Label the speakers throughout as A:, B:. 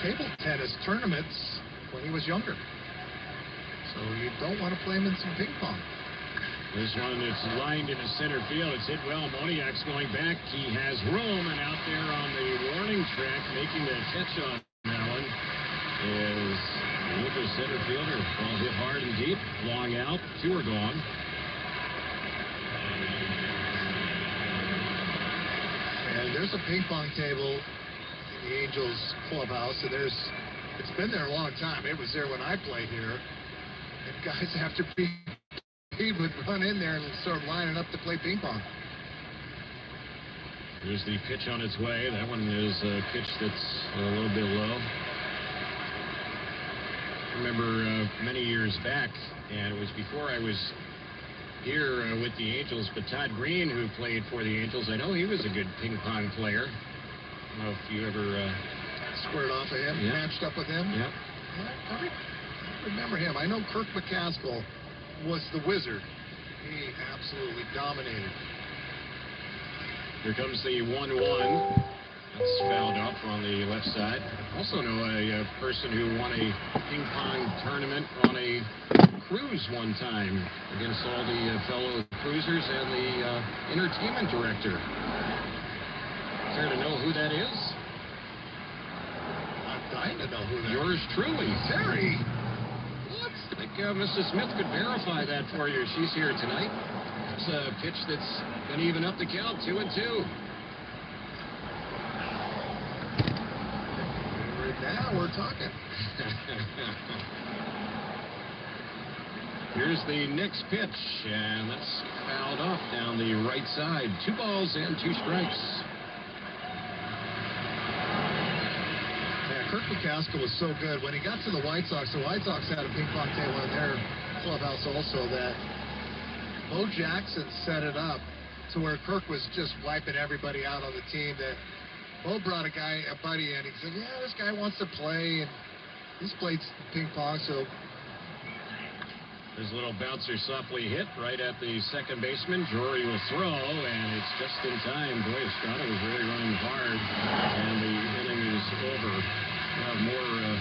A: table tennis tournaments when he was younger. So you don't want to play him in some ping pong.
B: This one is lined into center field. It's hit well. Moniak's going back. He has room, and out there on the warning track, making the catch on that one is the Lucas center fielder. Ball hit hard and deep. Long out. 2 are gone.
A: And there's a ping pong table in the Angels clubhouse, and it's been there a long time. It was there when I played here. And guys after he would run in there and start lining up to play ping pong.
B: Here's the pitch on its way. That one is a pitch that's a little bit low. I remember many years back, and it was before I was here with the Angels, but Todd Green, who played for the Angels, I know he was a good ping pong player. I don't know if you ever
A: squared off of him, matched up with him.
B: Yep.
A: I remember him. I know Kirk McCaskill was the wizard. He absolutely dominated.
B: Here comes the 1-1. That's fouled off on the left side. Also know a person who won a ping pong tournament on a cruise one time against all the fellow cruisers and the entertainment director. Care to know who that is?
A: I'm dying to know who that
B: Yours
A: is.
B: truly.
A: Terry.
B: What? I think Mrs. Smith could verify that for you. She's here tonight. It's a pitch that's been even up the count, 2-2.
A: Now we're talking.
B: Here's the next pitch, and that's fouled off down the right side. 2 balls and 2 strikes.
A: Yeah, Kirk McCaskill was so good. When he got to the White Sox had a ping pong table in their clubhouse also that Bo Jackson set it up to where Kirk was just wiping everybody out on the team. That Bo brought a buddy in. He said, yeah, this guy wants to play, and he's played ping pong, so.
B: His little bouncer softly hit right at the second baseman. Drury will throw, and it's just in time. Boy, Estrada was really running hard, and the inning is over. We'll have more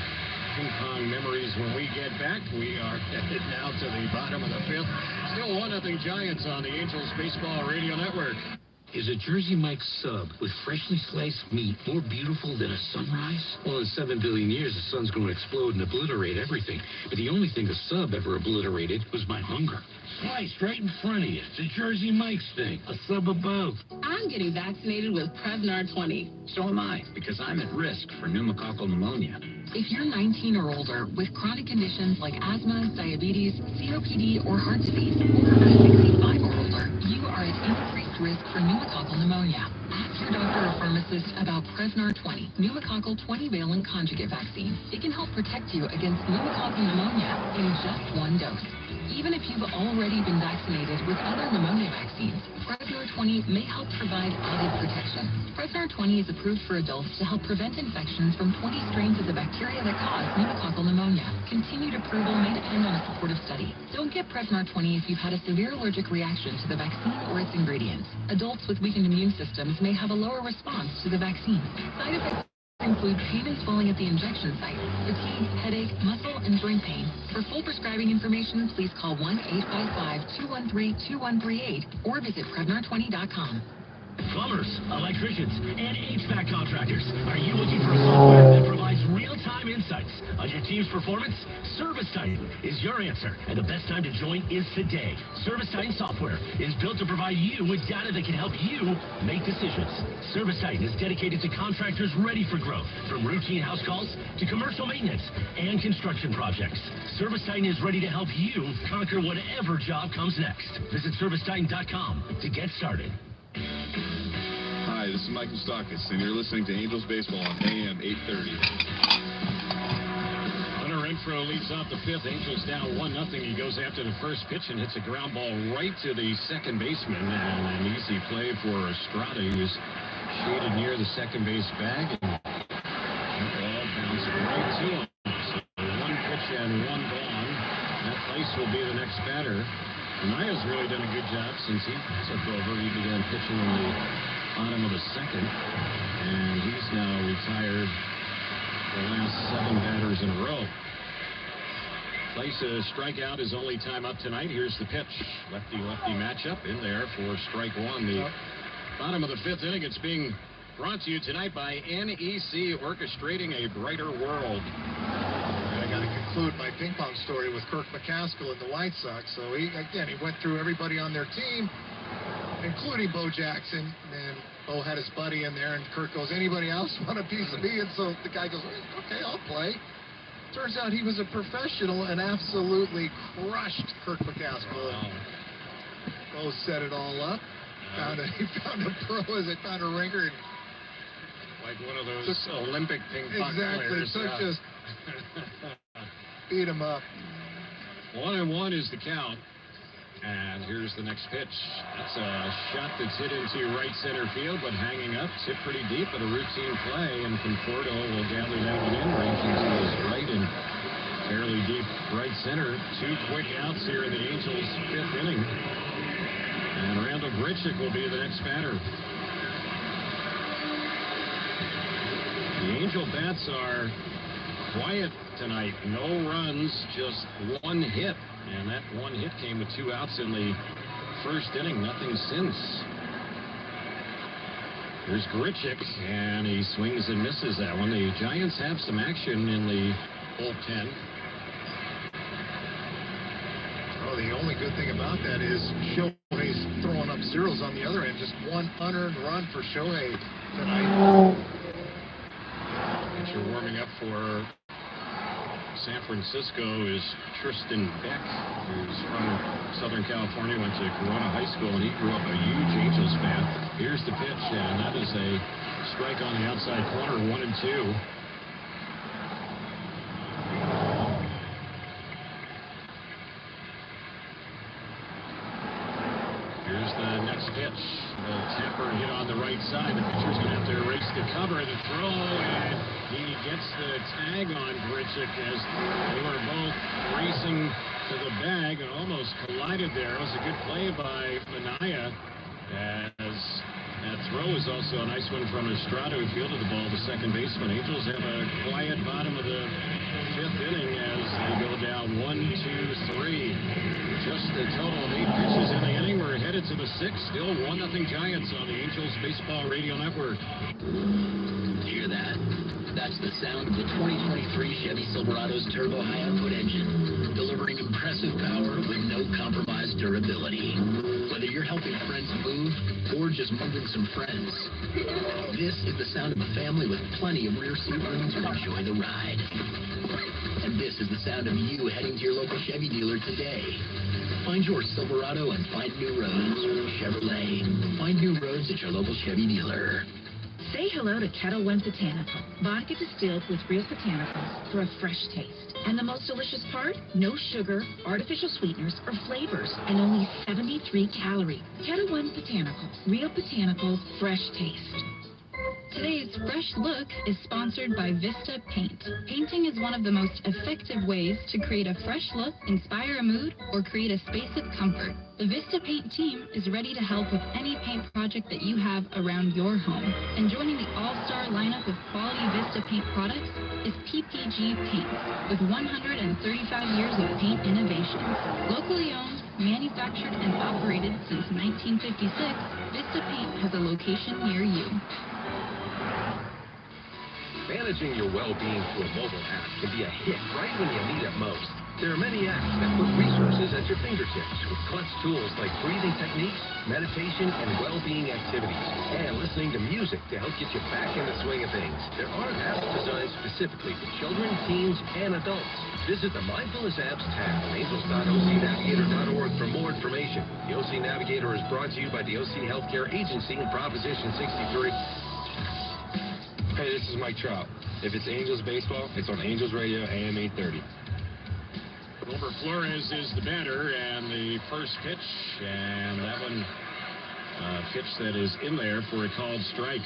B: ping pong memories when we get back. We are headed now to the bottom of the 5th. Still 1-0 Giants on the Angels Baseball Radio Network.
C: Is a Jersey Mike's sub with freshly sliced meat more beautiful than a sunrise? Well, in 7 billion years, the sun's going to explode and obliterate everything. But the only thing the sub ever obliterated was my hunger. Sliced right in front of you. It's a Jersey Mike's thing. A sub above.
D: I'm getting vaccinated with Prevnar 20.
C: So am I, because I'm at risk for pneumococcal pneumonia.
D: If you're 19 or older with chronic conditions like asthma, diabetes, COPD, or heart disease, or are 65 or older, you are at increased risk for pneumococcal pneumonia. Ask your doctor or pharmacist about Prevnar 20, pneumococcal 20-valent conjugate vaccine. It can help protect you against pneumococcal pneumonia in just 1 dose. Even if you've already been vaccinated with other pneumonia vaccines, Prevnar 20 may help provide added protection. Prevnar 20 is approved for adults to help prevent infections from 20 strains of the bacteria that cause pneumococcal pneumonia. Continued approval may depend on a supportive study. Don't get Prevnar 20 if you've had a severe allergic reaction to the vaccine or its ingredients. Adults with weakened immune systems may have a lower response to the vaccine. Side effects include pain and swelling at the injection site, fatigue, headache, muscle, and joint pain. For full prescribing information, please call 1-855-213-2138 or visit Prevnar20.com.
C: Plumbers, electricians, and HVAC contractors. Are you looking for a software that provides real-time insights on your team's performance? ServiceTitan is your answer, and the best time to join is today. ServiceTitan software is built to provide you with data that can help you make decisions. ServiceTitan is dedicated to contractors ready for growth, from routine house calls to commercial maintenance and construction projects. ServiceTitan is ready to help you conquer whatever job comes next. Visit ServiceTitan.com to get started.
E: Hi, this is Michael Stockus, and you're listening to Angels Baseball on AM 830.
B: Hunter Renfroe leads off the 5th. Angels down 1-0. He goes after the first pitch and hits a ground ball right to the second baseman. And an easy play for Estrada. He was shaded near the second base bag. And the ball bounced right to him. So 1 pitch and 1 gone. That place will be the next batter. Maya's really done a good job since he took over. He began pitching in the bottom of the 2nd, and he's now retired the last homers in a row. Place a strikeout his only time up tonight. Here's the pitch. Lefty-lefty matchup in there for strike one. The bottom of the fifth inning. It's being brought to you tonight by NEC, orchestrating a brighter world.
A: And I got to conclude my ping pong story with Kirk McCaskill and the White Sox. So he went through everybody on their team, including Bo Jackson, and Bo had his buddy in there, and Kirk goes, anybody else want a piece of me? And so the guy goes, okay, I'll play. Turns out he was a professional and absolutely crushed Kirk McCaskill.
B: Wow.
A: Bo set it all up. He found a pro as they found a ringer.
B: Like one of those Olympic ping pong
A: players. So
B: yeah.
A: Just beat him up.
B: 1-1 is the count. And here's the next pitch. That's a shot that's hit into right center field, but hanging up. It's hit pretty deep, but a routine play. And Conforto will gather that one in. Rankins goes right and fairly deep right center. Two quick outs here in the Angels' fifth inning. And Randall Grichuk will be the next batter. The Angel bats are quiet tonight. No runs, just one hit. And that one hit came with two outs in the first inning. Nothing since. Here's Grichuk, and he swings and misses that one. The Giants have some action in the bullpen.
A: Oh, the only good thing about that is Shohei's throwing up zeros on the other end. Just one unearned run for Shohei tonight.
B: Pitcher warming up for San Francisco is Tristan Beck, who's from Southern California, went to Corona High School, and he grew up a huge Angels fan. Here's the pitch, and that is a strike on the outside corner, 1-2. Here's the next pitch. The tapper hit on the right side. The pitcher's going to have to race to cover the throw, and he gets the tag on Grichuk as they were both racing to the bag and almost collided there. It was a good play by Minaya, as that throw is also a nice one from Estrada, who fielded the ball to second baseman. Angels have a quiet bottom of the fifth inning as they go down 1-2-3. Just a total of 8 pitches in the inning. We're headed to the sixth. Still 1-0 Giants on the Angels Baseball Radio Network.
C: Hear that? That's the sound of the 2023 Chevy Silverado's turbo high-output engine, delivering impressive power with no compromised durability. Whether you're helping friends move or just moving some friends, this is the sound of a family with plenty of rear seat room to enjoy the ride. And this is the sound of you heading to your local Chevy dealer today. Find your Silverado and find new roads. Chevrolet. Find new roads at your local Chevy dealer.
F: Say hello to Kettle One Botanical. Vodka distilled with real botanicals for a fresh taste. And the most delicious part? No sugar, artificial sweeteners, or flavors, and only 73 calories. Kettle One Botanicals. Real botanicals, fresh taste. Today's Fresh Look is sponsored by Vista Paint. Painting is one of the most effective ways to create a fresh look, inspire a mood, or create a space of comfort. The Vista Paint team is ready to help with any paint project that you have around your home. And joining the all-star lineup of quality Vista Paint products is PPG Paint, with 135 years of paint innovation. Locally owned, manufactured, and operated since 1956, Vista Paint has a location near you.
G: Managing your well-being through a mobile app can be a hit right when you need it most. There are many apps that put resources at your fingertips with clutch tools like breathing techniques, meditation, and well-being activities, and listening to music to help get you back in the swing of things. There are apps designed specifically for children, teens, and adults. Visit the Mindfulness Apps tab on angels.ocnavigator.org for more information. The OC Navigator is brought to you by the OC Healthcare Agency and Proposition 63.
E: Hey, this is Mike Trout. If it's Angels baseball, it's on Angels Radio, AM 830.
B: Wilber Flores is the batter, and the first pitch, and that one, pitch that is in there for a called strike.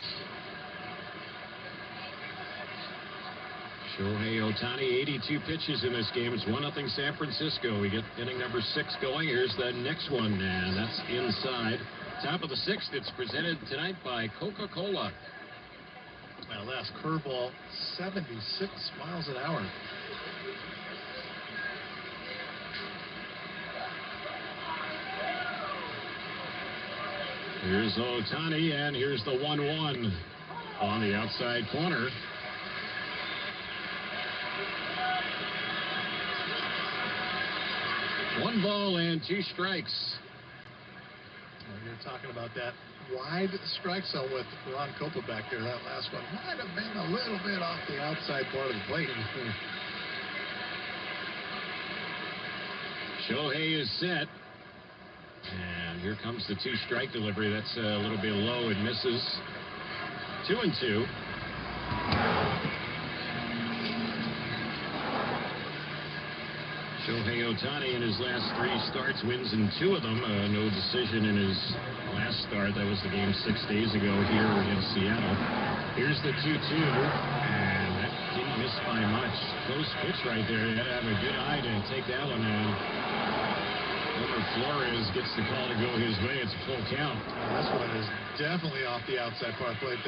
B: Shohei Ohtani, 82 pitches in this game. It's 1-0 San Francisco. We get inning number 6 going. Here's the next one, and that's inside. Top of the 6th. It's presented tonight by Coca-Cola.
A: That last curveball, 76 miles an hour.
B: Here's Ohtani, and here's the 1-1 on the outside corner. One ball and 2 strikes.
A: You're talking about that wide strike zone with Ron Copa back there. That last one might have been a little bit off the outside part of the plate.
B: Shohei is set. And here comes the 2-strike delivery. That's a little bit low. It misses. 2-2. Shohei Ohtani in his last 3 starts wins in 2 of them. No decision in his last start. That was the game 6 days ago here in Seattle. Here's the 2-2. And that didn't miss by much. Close pitch right there. You had to have a good eye to take that one down. Homer Flores gets the call to go his way. It's a full count.
A: This one is definitely off the outside part of the plate.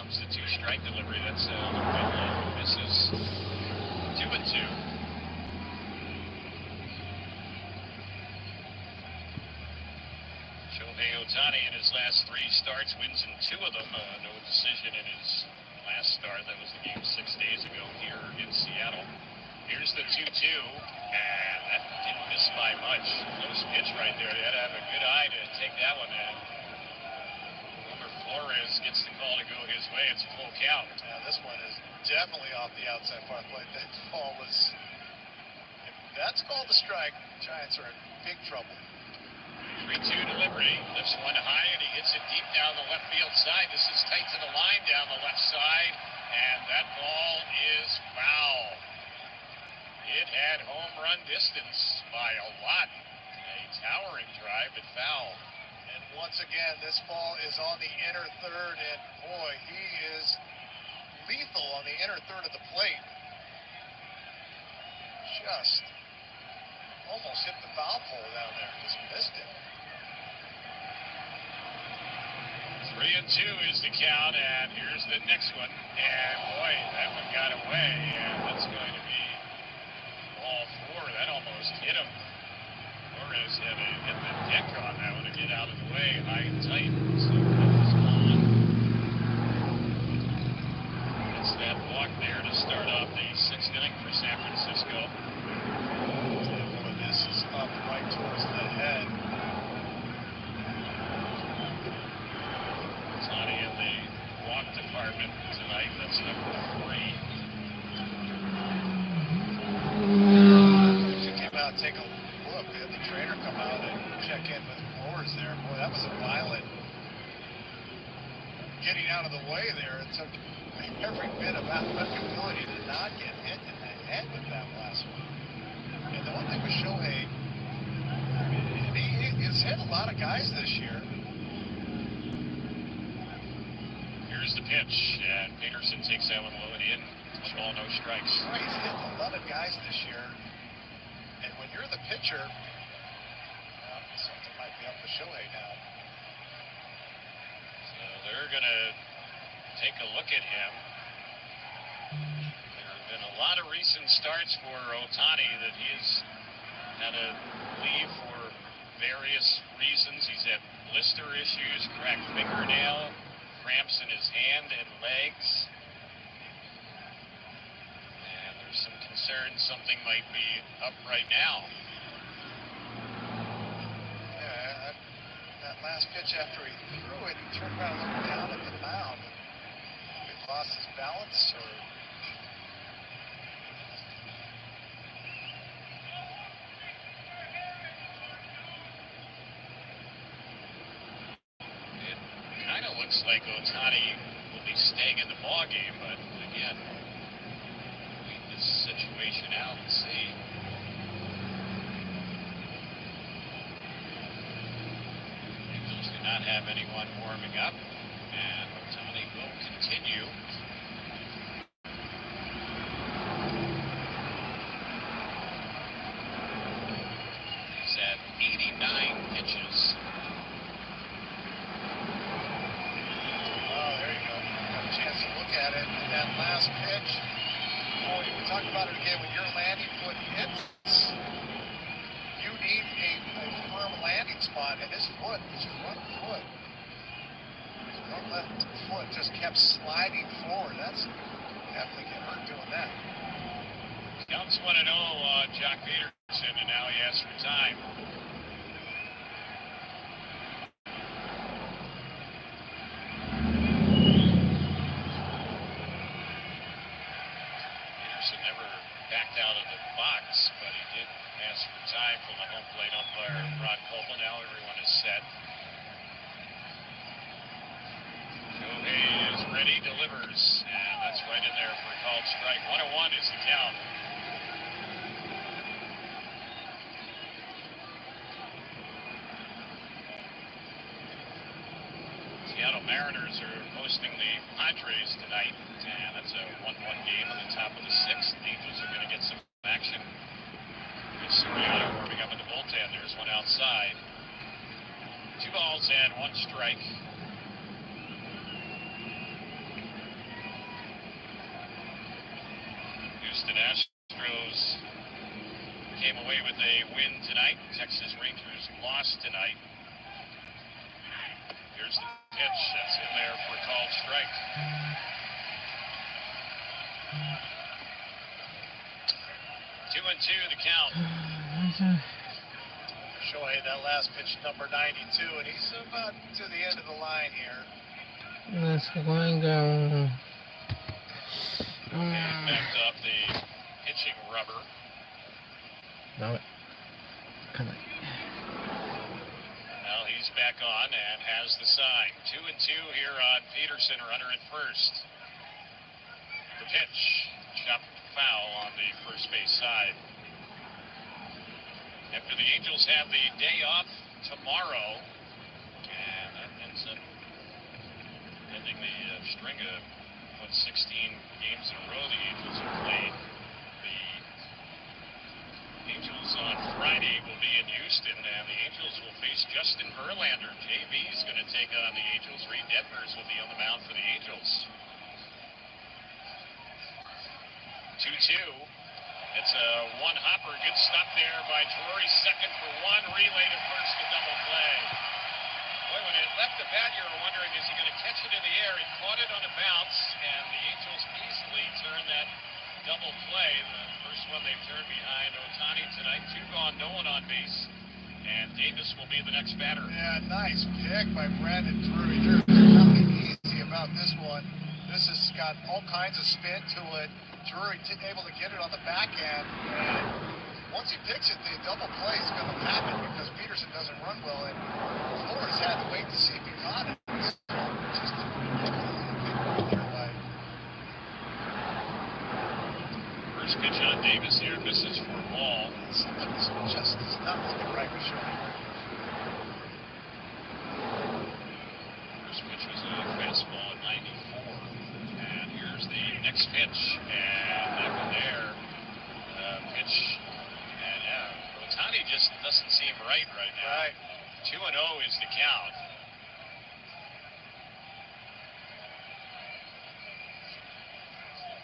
B: The 2-strike delivery. That's a little bit low. Misses. 2-2. Shohei Ohtani in his last 3 starts wins in 2 of them. No decision in his last start. That was the game 6 days ago here in Seattle. Here's the 2-2, and that didn't miss by much. Close pitch right there. They had to have a good eye to take that one in. Flores gets the call to go his way. It's a full count.
A: Yeah, this one is definitely off the outside part of the plate. That ball was, if that's called a strike, Giants are in big trouble.
B: 3-2 delivery, lifts one high, and he hits it deep down the left field side. This is tight to the line down the left side, and that ball is foul. It had home run distance by a lot. A towering drive, but foul.
A: And once again, this ball is on the inner third, and boy, he is lethal on the inner third of the plate. Just almost hit the foul pole down there, just missed it.
B: 3-2 is the count, and here's the next one. And boy, that one got away, and that's going to be ball 4. That almost hit him. Flores had to hit the deck on that one to get out of the way, high and tight. So that was on. It's that walk there to start off the 6th inning for San Francisco.
A: And one of this is up right towards the head.
B: Ohtani in the walk department tonight. That's number 3.
A: She came out and take a look. They had the trainer come out and check in with Flores there. Boy, that was a violent getting out of the way there. It took every bit of athletic ability to not get hit in the head with that last one. And the one thing with Shohei, I mean, he's hit a lot of guys this year.
B: Here's the pitch, and Peterson takes that one low and in. Ball, no strikes.
A: Right, he's hitting a lot of guys this year. And when you're the pitcher, something might be up with Shohei now.
B: So they're going to take a look at him. There have been a lot of recent starts for Ohtani that he's had to leave for
H: various reasons. He's had blister issues, cracked fingernail, cramps in his hand and legs. And there's some concern something might be up right now.
A: Yeah, that last pitch after he threw it, he turned around and looked down at the mound. He lost his balance, or...
H: Looks like Ohtani will be staying in the ball game, but again, wait this situation out and see. Angels do not have anyone warming up, and Ohtani will continue. He's at 89 pitches.
A: Chance to look at it, and that last pitch, boy, we talk about it again, when your landing foot hits, you need a firm landing spot, and his foot, his front foot, his front left foot just kept sliding forward. That's definitely get hurt doing that.
H: Counts 1-0 on Jock Peterson, and now he asks for time. Never backed out of the box, but he did ask for time from the home plate umpire, Ron Copeland. Now everyone is set. Shohei is ready, delivers, and that's right in there for a called strike. 1-1 is the count. Seattle Mariners are hosting the Padres tonight, and that's a 1-1 game on the top of the sixth. The Angels are going to get some action. With Soriano warming up in the bullpen. There's one outside. 2 balls and 1 strike. Houston Astros came away with a win tonight. Texas Rangers lost tonight. Here's the pitch that's in there for a called strike. 2-2 the count.
A: Shohei, that last pitch, number 92, and he's about to the end of the line here.
I: That's going down.
H: He's backed up the pitching rubber.
I: No, come on.
H: Now he's back on and has the sign. 2-2 here on Peterson, runner at first. The pitch, chopped foul on the first base side. After the Angels have the day off tomorrow, and that ends up ending the string of 16 games in a row the Angels have played. The Angels on Friday will be in Houston, and the Angels will face Justin Verlander. JV is going to take on the Angels. Reed Detmers will be on the mound for the Angels. 2-2. It's a one-hopper. Good stop there by Drury. Second for one. Relay to first to double play. Boy, when it left the bat, you were wondering, is he going to catch it in the air? He caught it on a bounce, and the Angels easily turned that double play. The first one they've turned behind Ohtani tonight. 2 gone, no one on base. And Davis will be the next batter.
A: Yeah, nice pick by Brandon Drury. There's nothing easy about this one. This has got all kinds of spin to it. Drury able to get it on the back end, and once he picks it, the double play is going to happen because Peterson doesn't run well, and Flores had to wait to see if he caught it. So just a big play there by...
H: First pitch on Davis here, misses for a ball.
A: Something's just is not looking right with Shohei.
H: First pitch was a fastball at 94. And here's the next pitch, and that one there, pitch, and yeah, Ohtani just doesn't seem right now.
A: Right.
H: 2-0 is the count.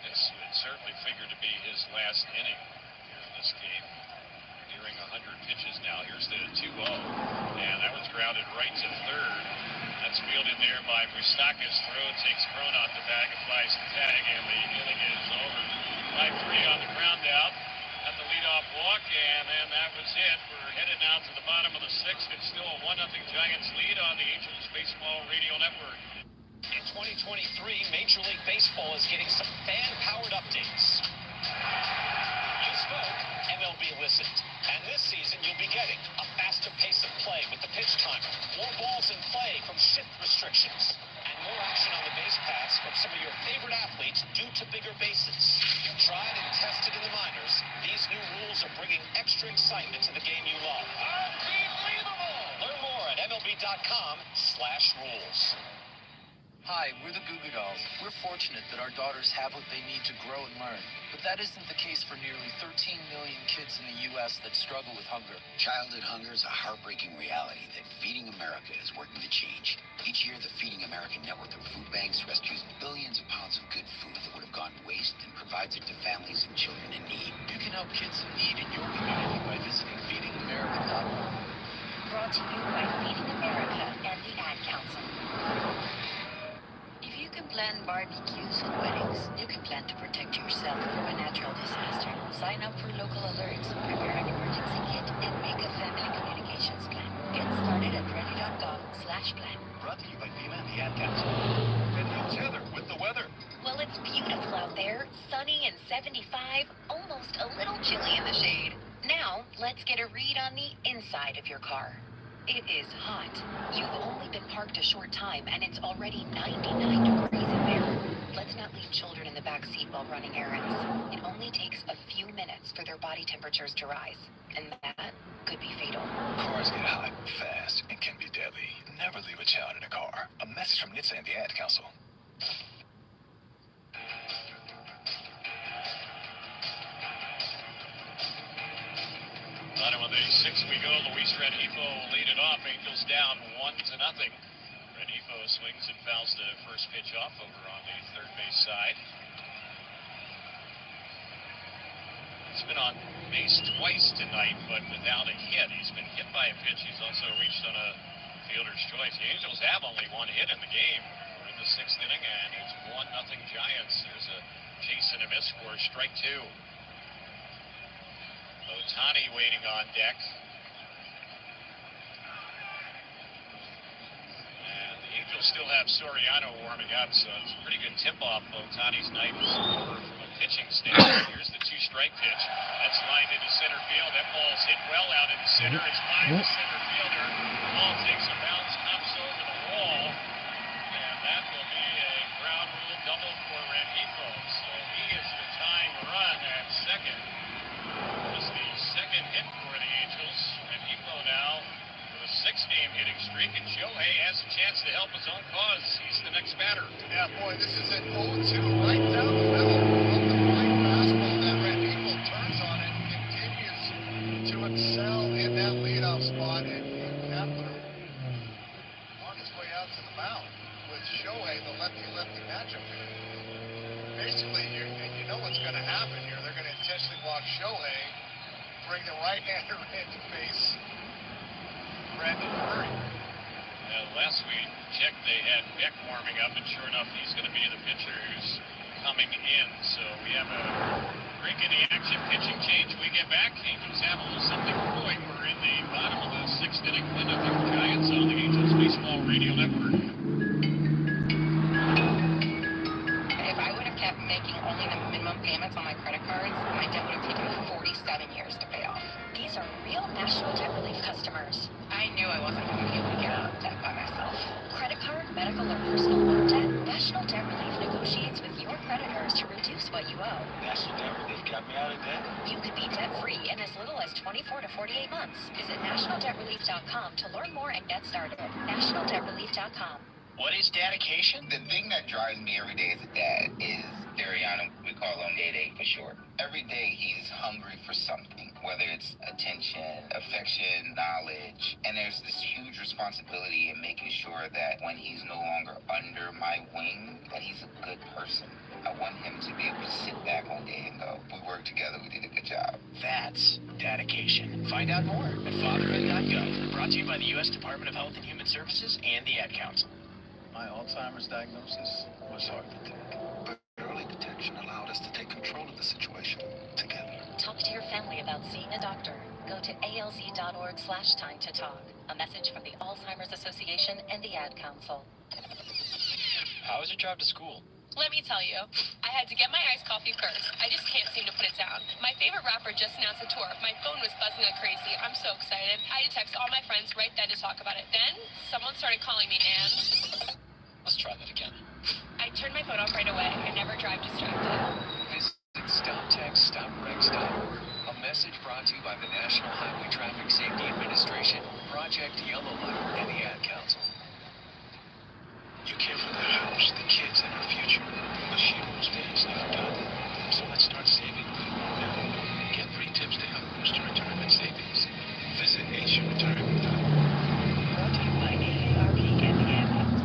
H: This would certainly figure to be his last inning here in this game. He nearing 100 pitches now. Here's the 2-0, and that one's grounded right to third. That's fielded there by Moustakas. Throw takes Cron off the bag, applies the tag, and the inning is over. 5-3 on the ground out. At the leadoff walk, and then that was it. We're headed now to the bottom of the sixth. It's still a 1-0 Giants lead on the Angels Baseball Radio Network.
J: In 2023, Major League Baseball is getting some fan-powered updates. You spoke, MLB listened. And this season, you'll be getting a faster pace of play with the pitch timer, more balls in play from shift restrictions, and more action on the base paths from some of your favorite athletes due to bigger bases. Tried and tested in the minors, these new rules are bringing extra excitement to the game you love. Unbelievable! Learn more at MLB.com/rules.
K: Hi, we're the Goo Goo Dolls. We're fortunate that our daughters have what they need to grow and learn. But that isn't the case for nearly 13 million kids in the U.S. that struggle with hunger.
L: Childhood hunger is a heartbreaking reality that Feeding America is working to change. Each year, the Feeding America network of food banks rescues billions of pounds of good food that would have gone to waste and provides it to families and children in need.
K: You can help kids in need in your community by visiting feedingamerica.org.
M: Brought to you by Feeding America and the Ad Council. If you can plan barbecues and weddings, you can plan to protect yourself from a natural disaster. Sign up for local alerts, prepare an emergency kit, and make a family communications plan. Get started at ready.gov/plan.
J: Brought to you by FEMA and the Ad Council. And each other with the weather.
M: Well, it's beautiful out there. Sunny and 75, almost a little chilly in the shade. Now, let's get a read on the inside of your car. It is hot. You've only been parked a short time, and it's already 99 degrees in there. Let's not leave children in the back seat while running errands. It only takes a few minutes for their body temperatures to rise, and that could be fatal.
N: Cars get hot fast and can be deadly. Never leave a child in a car. A message from NHTSA and the Ad Council.
H: Bottom of the sixth we go. Luis Rengifo will lead it off. Angels down 1-0. Rengifo swings and fouls the first pitch off over on the third base side. He's been on base twice tonight, but without a hit. He's been hit by a pitch. He's also reached on a fielder's choice. The Angels have only one hit in the game. We're in the sixth inning, and it's 1-0 Giants. There's a chase and a miss for strike two. Ohtani waiting on deck. And the Angels still have Soriano warming up, so it's a pretty good tip-off. Ohtani's night is over from a pitching standpoint. Here's the two-strike pitch. That's lined into center field. That ball's hit well out into center. It's by the center fielder. The ball takes a bounce, hops over the wall. And that will be a ground rule double for Rengifo. So he is the tying run at second. Was the second hit for the Angels. Rengifo now with a 6-game hitting streak, and Shohei has a chance to help his own cause. He's the next batter.
A: Yeah, boy, this is an 0-2 right down the middle of the right fastball that Rengifo turns on it and continues to excel in that leadoff spot. And Kepler on his way out to the mound with Shohei, the lefty-lefty matchup here. Basically, you know what's going to happen here. They're going to intentionally walk Shohei, bring the right-hander in to face Brandon Drury.
H: Last we checked, they had Beck warming up, and sure enough, he's going to be the pitcher who's coming in. So we have a break in the action, pitching change. We get back. Angels have a little something brewing. We're in the bottom of the sixth inning. 1-0 Giants on the Angels Baseball Radio Network.
O: If I would have kept making only the minimum payments on my credit cards, my debt would have taken me 47 years to pay off.
M: These are real National Debt Relief customers.
O: I knew I wasn't going to be able to get out of debt by myself.
M: Credit card, medical, or personal loan debt? National Debt Relief negotiates with your creditors to reduce what you owe.
N: National Debt Relief got me out of debt.
M: You could be debt-free in as little as 24 to 48 months. Visit nationaldebtrelief.com to learn more and get started. nationaldebtrelief.com.
P: What is dedication?
L: The thing that drives me every day as a dad is Dariano. We call him Day for short. Every day he's hungry for something, whether it's attention, affection, knowledge. And there's this huge responsibility in making sure that when he's no longer under my wing, that he's a good person. I want him to be able to sit back one day and go, we worked together, we did a good job.
P: That's dedication. Find out more at fatherhood.gov. Brought to you by the U.S. Department of Health and Human Services and the Ad Council.
N: My Alzheimer's diagnosis was hard to take, but early detection allowed us to take control of the situation together.
M: Talk to your family about seeing a doctor. Go to alz.org/time to talk. A message from the Alzheimer's Association and the Ad Council.
J: How was your drive to school?
Q: Let me tell you, I had to get my iced coffee first. I just can't seem to put it down. My favorite rapper just announced a tour. My phone was buzzing like crazy. I'm so excited. I had to text all my friends right then to talk about it. Then, someone started calling me and...
J: Let's try that again.
Q: I turned my phone off right away. I never drive distracted.
K: Visit StopTextStopWrecks.org. A message brought to you by the National Highway Traffic Safety Administration, Project Yellow Light, and the Ad Council.
N: You care for the house, the kids, and her future. But she knows days never done. So let's start saving a little more now. Get free tips to help boost your retirement savings. Visit AsiaRetirement.org.
M: Brought to you by AARP and the Ad Council.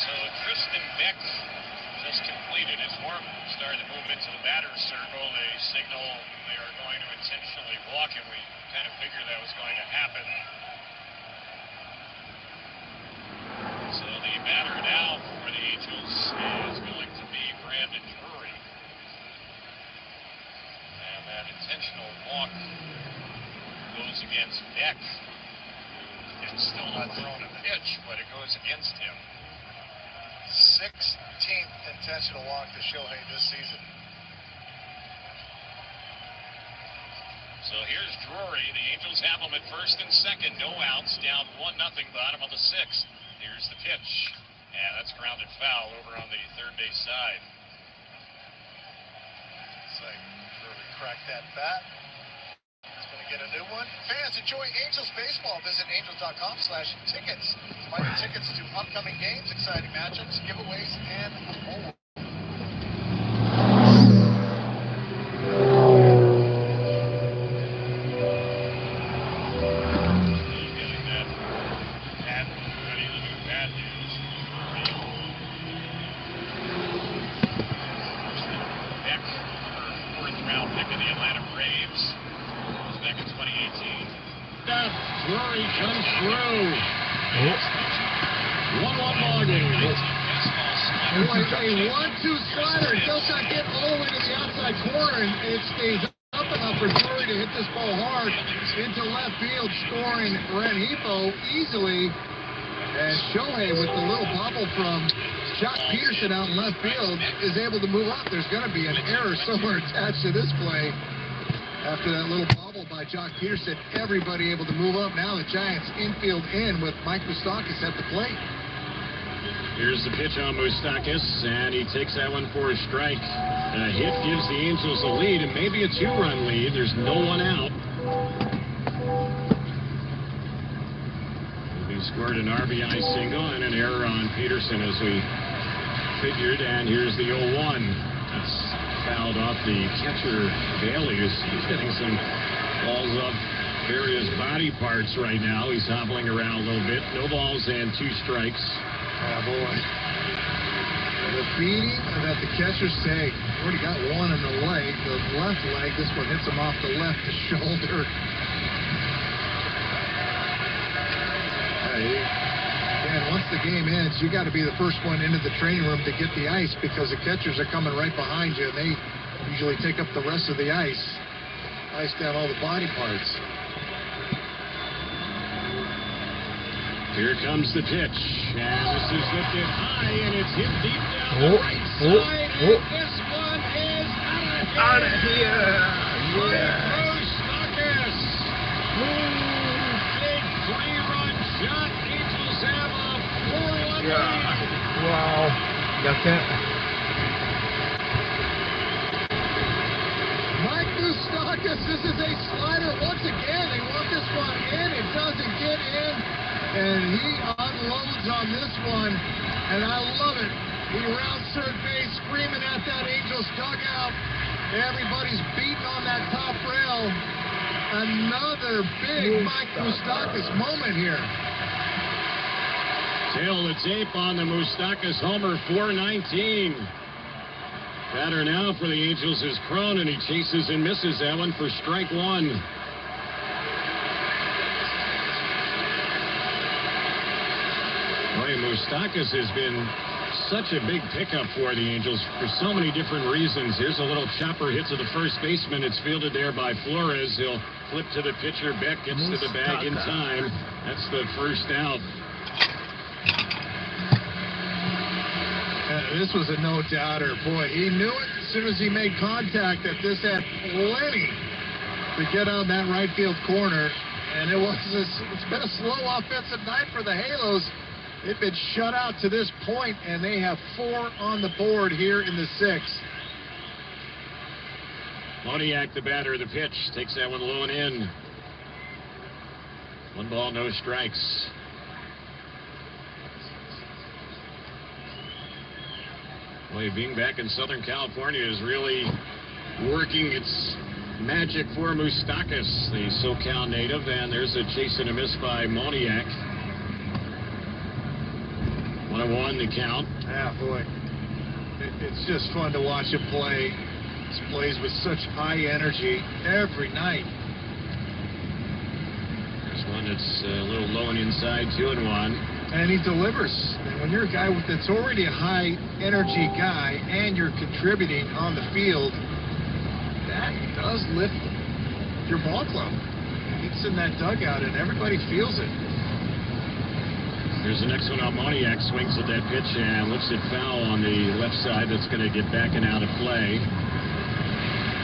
H: So Tristan Beck just completed his warm, started to move into the batter's circle. They signal they are going to intentionally walk him. We kind of figured that was going to happen. So the batter now for the Angels is going to be Brandon Drury. And that intentional walk goes against Beck, who can still have thrown a pitch, but it goes against him.
A: 16th intentional walk to Shohei this season.
H: So here's Drury. The Angels have him at first and second. No outs. Down 1-0 bottom of the 6th. Here's the pitch. And that's grounded foul over on the third base side.
A: Looks like Drury cracked that bat. He's going to get a new one. Fans, enjoy Angels baseball. Visit angels.com/tickets. Buy your tickets to upcoming games, exciting matchups, giveaways, and more.
H: Getting that hat ready to do bad news. Beck, her fourth round pick of the Atlanta Braves. Back in 2018.
B: Drury comes through. 1-1 ball game.
A: A 1-2 slider. It does not get all the way to the outside corner, and it stays up enough for Drury to hit this ball hard into left field, scoring Rengifo easily. And Shohei, with the little bobble from Jock Peterson out in left field, is able to move up. There's going to be an error somewhere attached to this play. After that little bobble by Jock Peterson, everybody able to move up. Now the Giants infield in with Mike Moustakas at the plate.
B: Here's the pitch on Moustakas, and he takes that one for a strike. A hit gives the Angels a lead, and maybe a 2-run lead. There's no one out. He scored an RBI single and an error on Peterson, as we figured, and here's the 0-1. That's fouled off the catcher, Bailey. He's getting some balls off various body parts right now. He's hobbling around a little bit. No balls and 2 strikes.
A: Oh, boy. The beating that the catchers take. Already got one in the leg, the left leg. This one hits him off the left shoulder. And once the game ends, you got to be the first one into the training room to get the ice, because the catchers are coming right behind you, and they usually take up the rest of the ice down all the body parts.
B: Here comes the pitch, and this is lifted high, and it's hit deep down the right side, and this one is out of here. Moustakas. Big 3-run shot. Angels have a 4-1 lead.
I: Wow. Got that.
A: Mike Moustakas, this is a slider once again. They want this one in. It doesn't get in. And he unloads on this one. And I love it. He rounds third base, screaming at that Angels dugout. Everybody's beating on that top rail. Another big Mike Moustakas moment here.
B: Tail the tape on the Moustakas homer, 419. Batter now for the Angels is Cron, and he chases and misses that one for strike one. Boy, Moustakas has been such a big pickup for the Angels for so many different reasons. Here's a little chopper hit to the first baseman. It's fielded there by Flores. He'll flip to the pitcher. Beck gets to the bag in time. That's the first out.
A: This was a no-doubter. Boy, he knew it as soon as he made contact that this had plenty to get on that right field corner. And it's been a slow offensive night for the Halos. They've been shut out to this point, and they have 4 on the board here in the 6th.
B: Moniak, the batter, the pitch. Takes that one low and in. 1 ball, no strikes. Boy, being back in Southern California is really working its magic for Moustakas, the SoCal native. And there's a chase and a miss by Moniak. 1-1 the count.
A: Yeah, boy. It's just fun to watch him play. He plays with such high energy every night.
B: There's one that's a little low and inside, 2-1.
A: And he delivers. And when you're a guy that's already a high energy guy and you're contributing on the field, that does lift your ball club. It's in that dugout and everybody feels it.
B: There's the next one on Moniak. Swings at that pitch and lifts it foul on the left side. That's going to get back and out of play.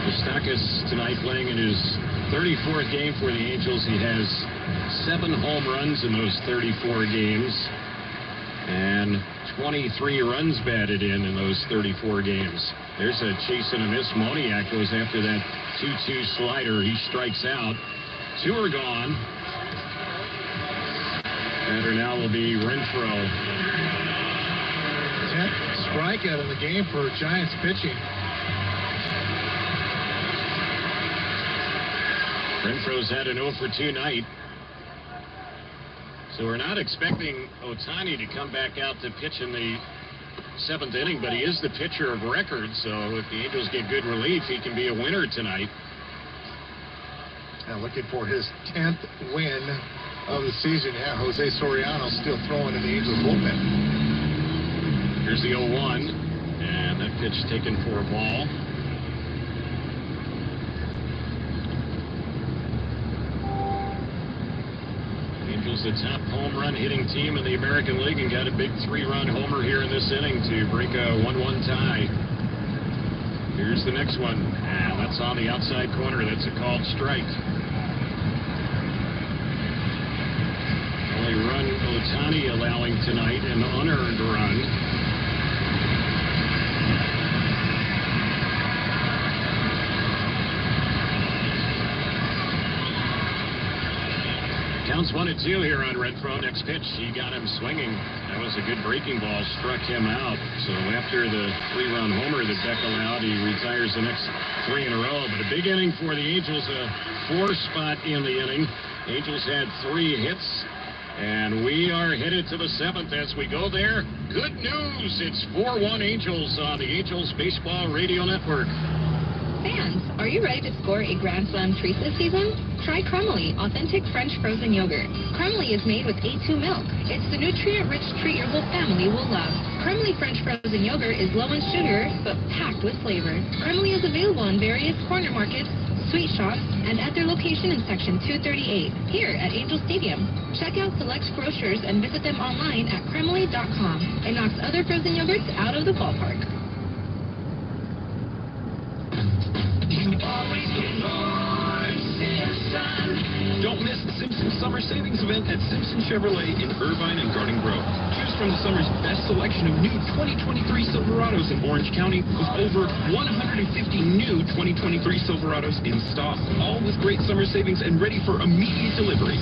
B: Moustakas tonight playing in his 34th game for the Angels. He has 7 home runs in those 34 games and 23 runs batted in those 34 games. There's a chase and a miss. Moniak goes after that 2-2 slider. He strikes out. 2 are gone. Batter now will be Renfroe.
A: 10th strikeout in the game for Giants pitching.
B: Renfroe's had an 0 for 2 night. So we're not expecting Ohtani to come back out to pitch in the 7th inning, but he is the pitcher of record, so if the Angels get good relief, he can be a winner tonight.
A: Now looking for his 10th win of the season. Yeah, Jose Soriano still throwing in the Angels bullpen.
B: Here's the 0-1, and that pitch taken for a ball. Angels, the top home run hitting team in the American League, and got a big 3-run homer here in this inning to break a 1-1 tie. Here's the next one, and that's on the outside corner. That's a called strike. Only run Ohtani allowing tonight, an unearned run. Counts 1-2 here on Renfroe. Next pitch, he got him swinging. That was a good breaking ball, struck him out. So after the 3-run homer that Beck allowed, he retires the next 3 in a row. But a big inning for the Angels, a 4 spot in the inning. Angels had 3 hits, and we are headed to the 7th as we go there. Good news, it's 4-1 Angels on the Angels Baseball Radio Network.
R: Fans, are you ready to score a Grand Slam treat this season? Try Crumley, authentic French frozen yogurt. Crumley is made with A2 milk. It's the nutrient-rich treat your whole family will love. Crumley French frozen yogurt is low in sugar, but packed with flavor. Crumley is available in various corner markets, sweet shops, and at their location in Section 238, here at Angel Stadium. Check out select grocers and visit them online at crumley.com. It knocks other frozen yogurts out of the ballpark.
S: Don't miss the Simpson Summer Savings Event at Simpson Chevrolet in Irvine and Garden Grove. Choose from the summer's best selection of new 2023 Silverados in Orange County with over 150 new 2023 Silverados in stock, all with great summer savings and ready for immediate delivery.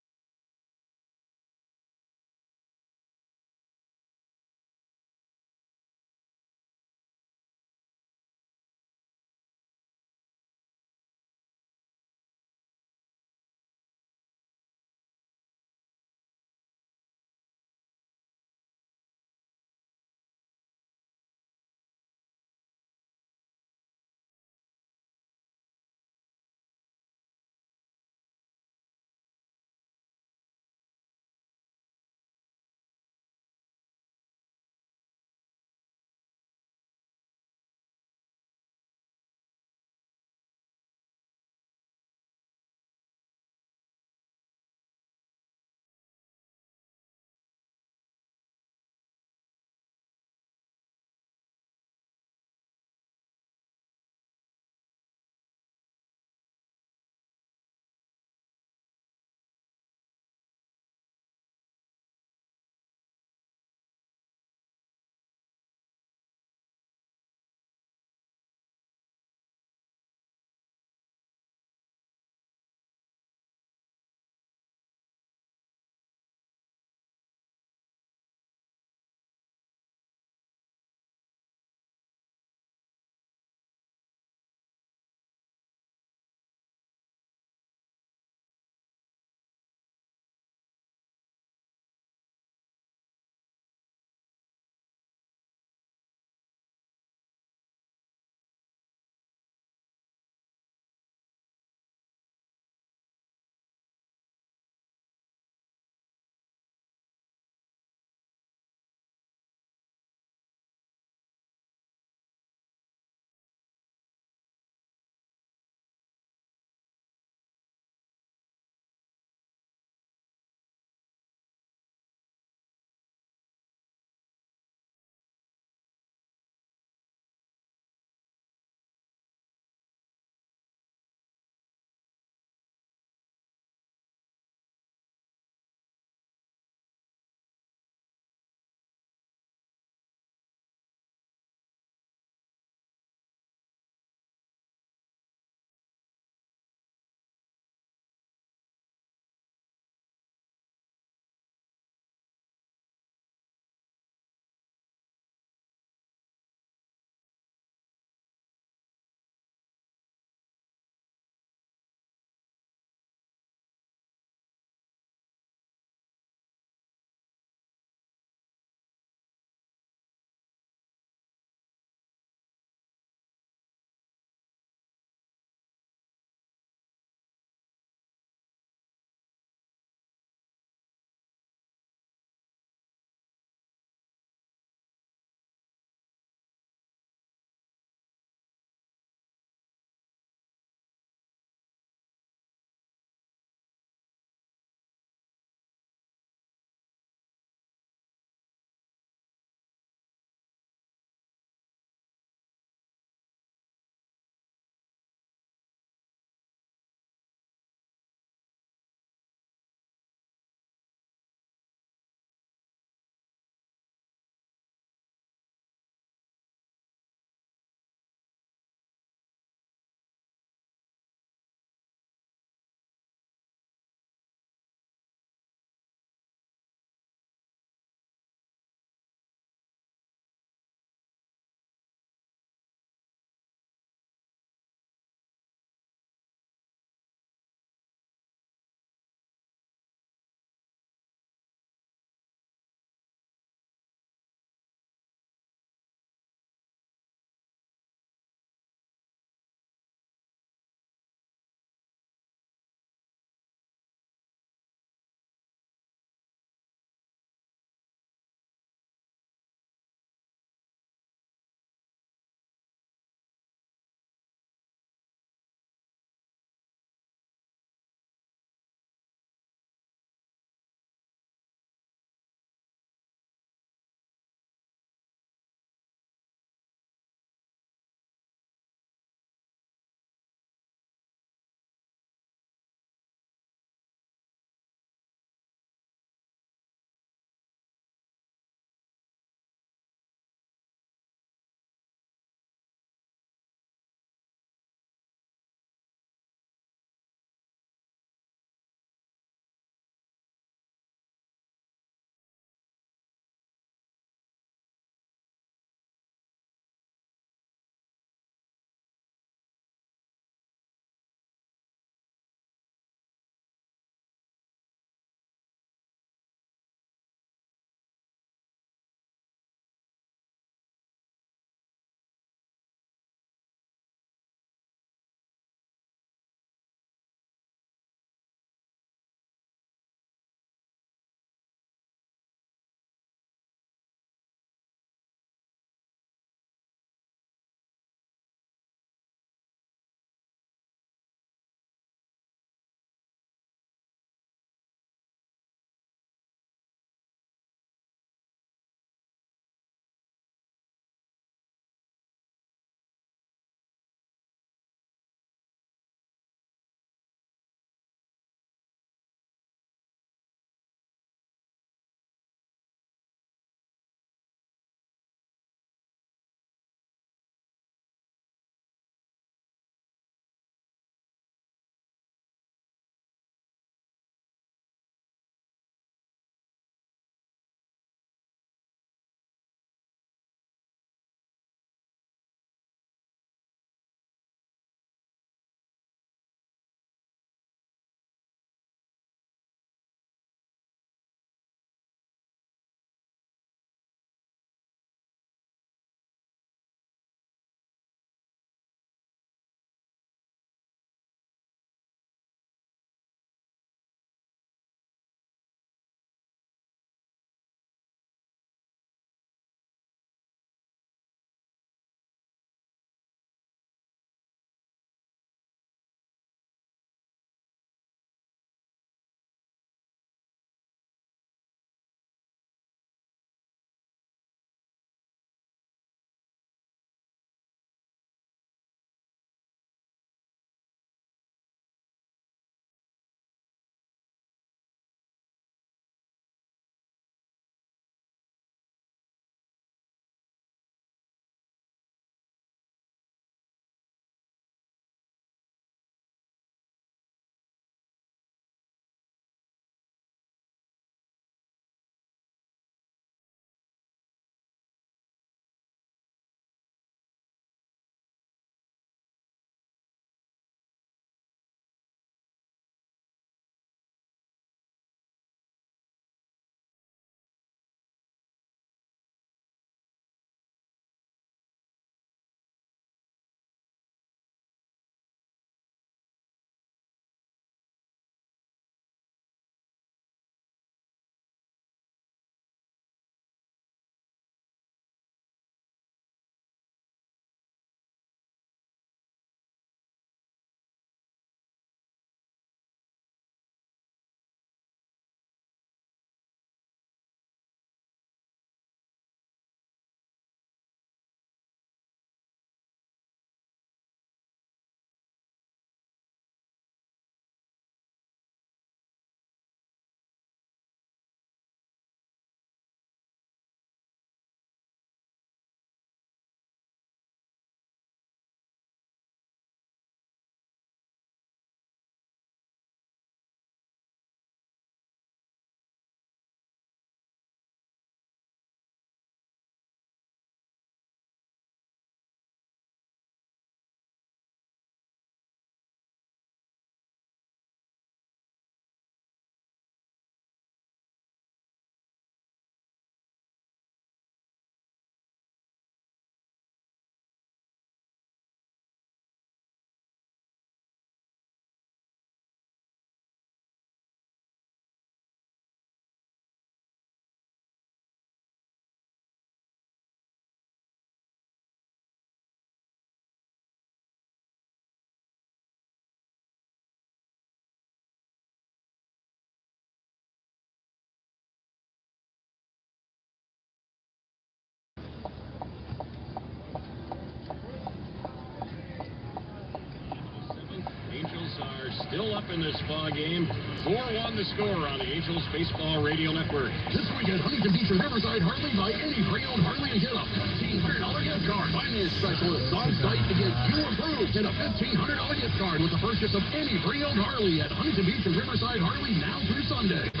B: up in this ball game. 4-1 the score on the Angels Baseball Radio Network.
C: This weekend, Huntington Beach and Riverside Harley buy any pre-owned Harley and get a $1,500 gift card. Finance specialists on site to get you approved and a $1,500 gift card with the purchase of any pre-owned Harley at Huntington Beach and Riverside Harley now through Sunday.
T: Be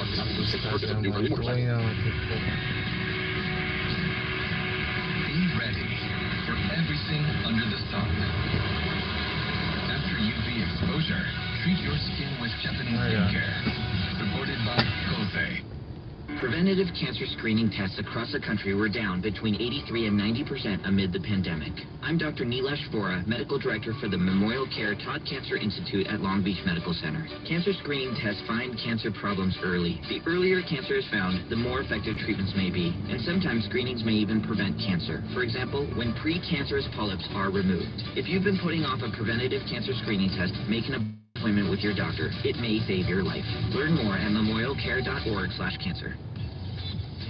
T: ready for everything under the sun. After UV exposure, treat your skin with Japanese skincare. Supported by Kosei.
U: Preventative cancer screening tests across the country were down between 83 and 90% amid the pandemic. I'm Dr. Nilesh Vora, Medical Director for the Memorial Care Todd Cancer Institute at Long Beach Medical Center. Cancer screening tests find cancer problems early. The earlier cancer is found, the more effective treatments may be. And sometimes screenings may even prevent cancer. For example, when precancerous polyps are removed. If you've been putting off a preventative cancer screening test, make an appointment with your doctor. It may save your life. Learn more at memorialcare.org/cancer.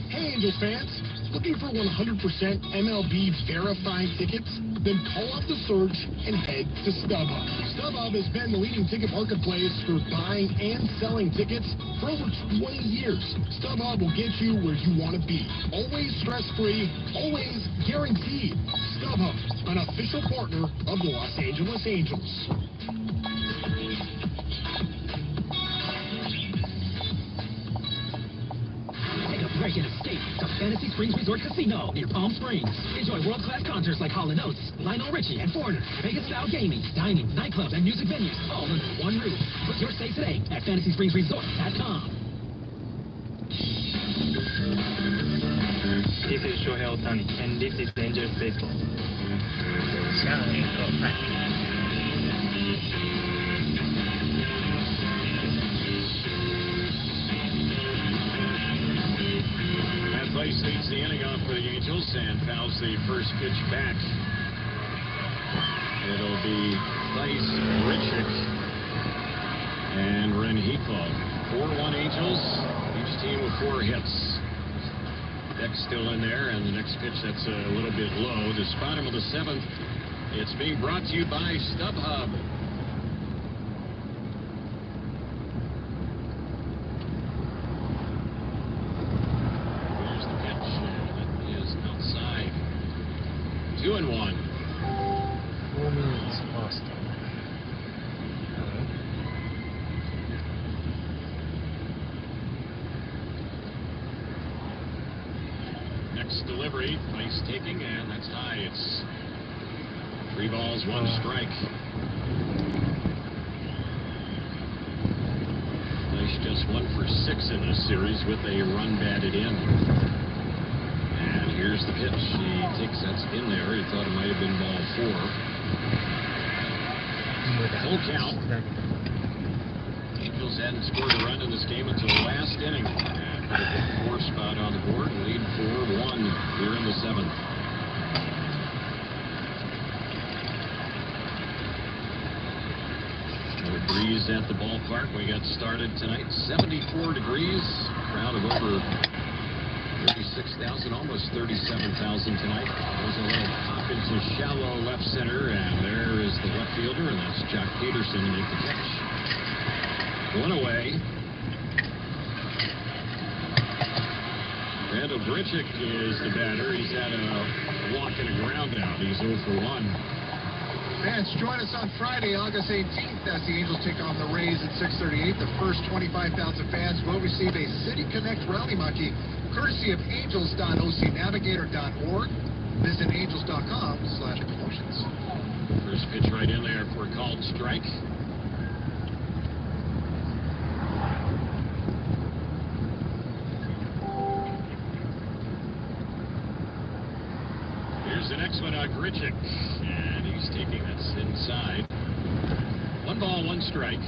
C: Hey, Angels fans, looking for 100% MLB verified tickets? Then call off the search and head to StubHub. StubHub has been the leading ticket marketplace for buying and selling tickets for over 20 years. StubHub will get you where you want to be. Always stress-free, always guaranteed. StubHub, an official partner of the Los Angeles Angels.
V: Break and escape to Fantasy Springs Resort Casino near Palm Springs. Enjoy world-class concerts like Hall & Oates, Lionel Richie, and Foreigner. Vegas-style gaming, dining, nightclubs, and music venues all under one roof. Book your stay today at FantasySpringsResort.com.
W: This is Shohei Ohtani, and this is Angels Baseball.
B: Place leads the inning off for the Angels and fouls the first pitch back. It'll be Thais, Richik, and Renhiko. 4-1 Angels, each team with 4 hits. Beck's still in there, and the next pitch that's a little bit low. The bottom of the 7th. It's being brought to you by StubHub. Two and one.
I: 4 minutes past.
B: Next delivery, Place taking, and that's high. It's 3 balls, 1 strike. Place just 1 for 6 in this series with a run batted in. And here's the pitch. He takes that in there. He thought it might have been ball 4. Full count. Angels hadn't scored a run in this game until last inning. And put a 4 spot on the board and lead 4-1 here in the 7th. A breeze at the ballpark. We got started tonight. 74 degrees. Crowd of over 36,000, almost 37,000 tonight. There's a little pop into shallow left center, and there is the left fielder, and that's Jock Peterson to make the catch. 1 away. Randall Grichuk is the batter. He's had a walk and a ground out. He's 0 for 1.
A: Fans, join us on Friday, August 18th, as the Angels take on the Rays at 6:38. The first 25,000 fans will receive a City Connect Rally Monkey, courtesy of angels.ocnavigator.org. Visit angels.com/promotions.
B: First pitch right in there for a called strike. Here's the next one, Grichuk. And he's taking this inside. 1 ball, 1 strike.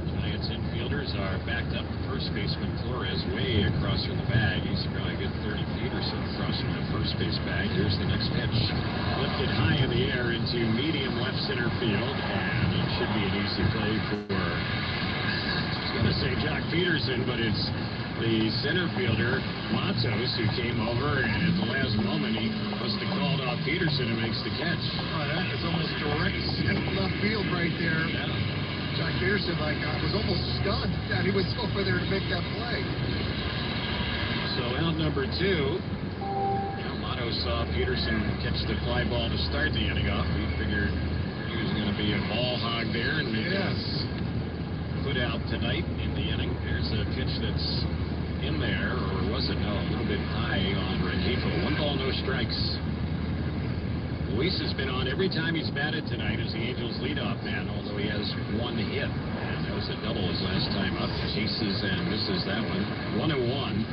B: Giants infielders are backed up. First baseman Flores way across from the bag. He's probably a good 30 feet or so across from the first base bag. Here's the next pitch. Lifted high in the air into medium left center field. And it should be an easy play for, I was going to say Jock Peterson, but it's the center fielder, Matos, who came over, and at the last moment, he must have called off Peterson, who makes the catch.
A: Oh, that is almost direct left field right there.
B: Yeah.
A: Jack Peterson, was almost stunned that he was over there to make that play.
B: So out number 2. Now Matos saw Peterson catch the fly ball to start the inning off. He figured he was going to be a ball hog there and maybe put out tonight in the inning. There's a pitch that's in there, or was it? No, a little bit high on Rengifo. 1 ball, no strikes. Luis has been on every time he's batted tonight as the Angels leadoff man, although he has 1 hit. And that was a double his last time up. Chases and misses that one. 1-1.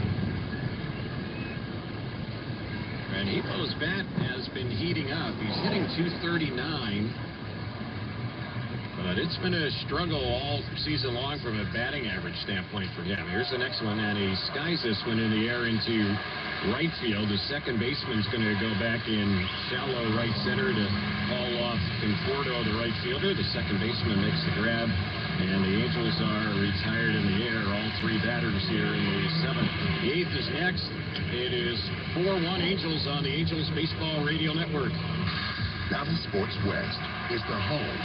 B: Rengifo's bat has been heating up. He's hitting .239. But it's been a struggle all season long from a batting average standpoint for him. Here's the next one, and he skies this one in the air into right field. The second baseman's going to go back in shallow right center to haul off Conforto, the right fielder. The second baseman makes the grab, and the Angels are retired in the air. All 3 batters here in the 7th. The 8th is next. It is 4-1 Angels on the Angels Baseball Radio Network.
D: Valley Sports West is the home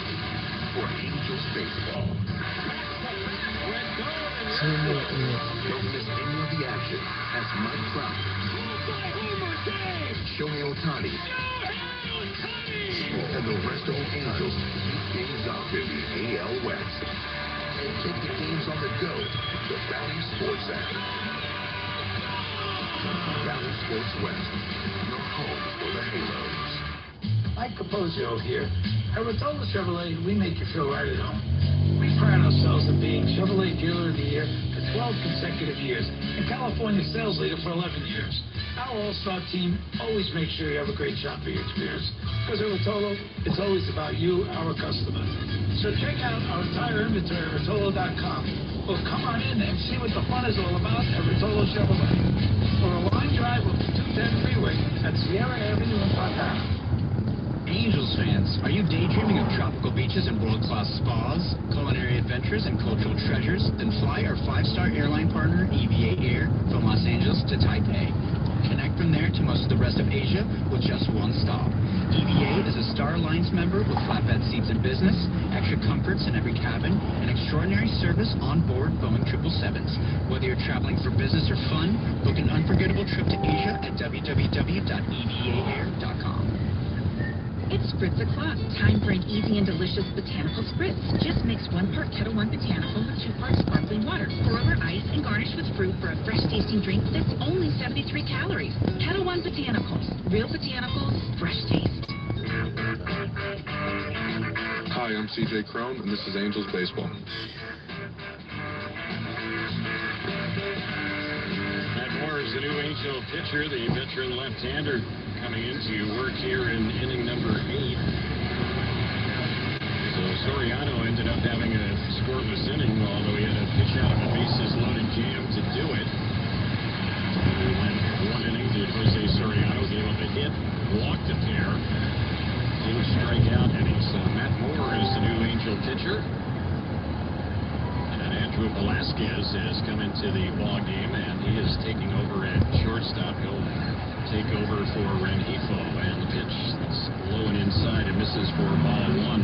D: for Angels baseball. Don't miss any of the action as Mike Trout, Shohei Ohtani, and the rest of the Angels keep things up in the AL West. And take the games on the go with the Valley Sports app. Valley Sports West, your home for the Halos.
F: Mike Capozio here. At Rotolo Chevrolet, we make you feel right at home. We pride ourselves in being Chevrolet Dealer of the Year for 12 consecutive years and California Sales Leader for 11 years. Our all-star team always makes sure you have a great shopping experience. Because at Rotolo, it's always about you, our customer. So check out our entire inventory at Rotolo.com. Or come on in and see what the fun is all about at Rotolo Chevrolet. For a line drive of the 210 freeway at Sierra Avenue in Fontana.
G: Angels fans, are you daydreaming of tropical beaches and world-class spas, culinary adventures, and cultural treasures? Then fly our 5-star airline partner, EVA Air, from Los Angeles to Taipei. Connect from there to most of the rest of Asia with just 1 stop. EVA is a Star Alliance member with flatbed seats in business, extra comforts in every cabin, and extraordinary service on board Boeing 777s. Whether you're traveling for business or fun, book an unforgettable trip to Asia at www.evaair.com.
X: It's Spritz O'Clock. Time for an easy and delicious botanical spritz. Just mix 1 part Ketel One Botanical with 2 parts sparkling water. Pour over ice and garnish with fruit for a fresh-tasting drink that's only 73 calories. Ketel One Botanicals. Real botanicals, fresh taste.
E: Hi, I'm CJ Crone, and this is Angels Baseball.
B: Matt Moore is the new Angel pitcher, the veteran left-hander, coming into work here in inning number 8. So Soriano ended up having a scoreless inning, although he had a pitch out of a bases-loaded jam to do it. He went 1 inning, did Jose Soriano, gave up a hit, walked a pair, didn't strike out any. So Matt Moore is the new Angel pitcher. And Andrew Velasquez has come into the ball game, and he is taking over at shortstop. He'll take over for Rengifo, and the pitch that's low and inside and misses for ball 1.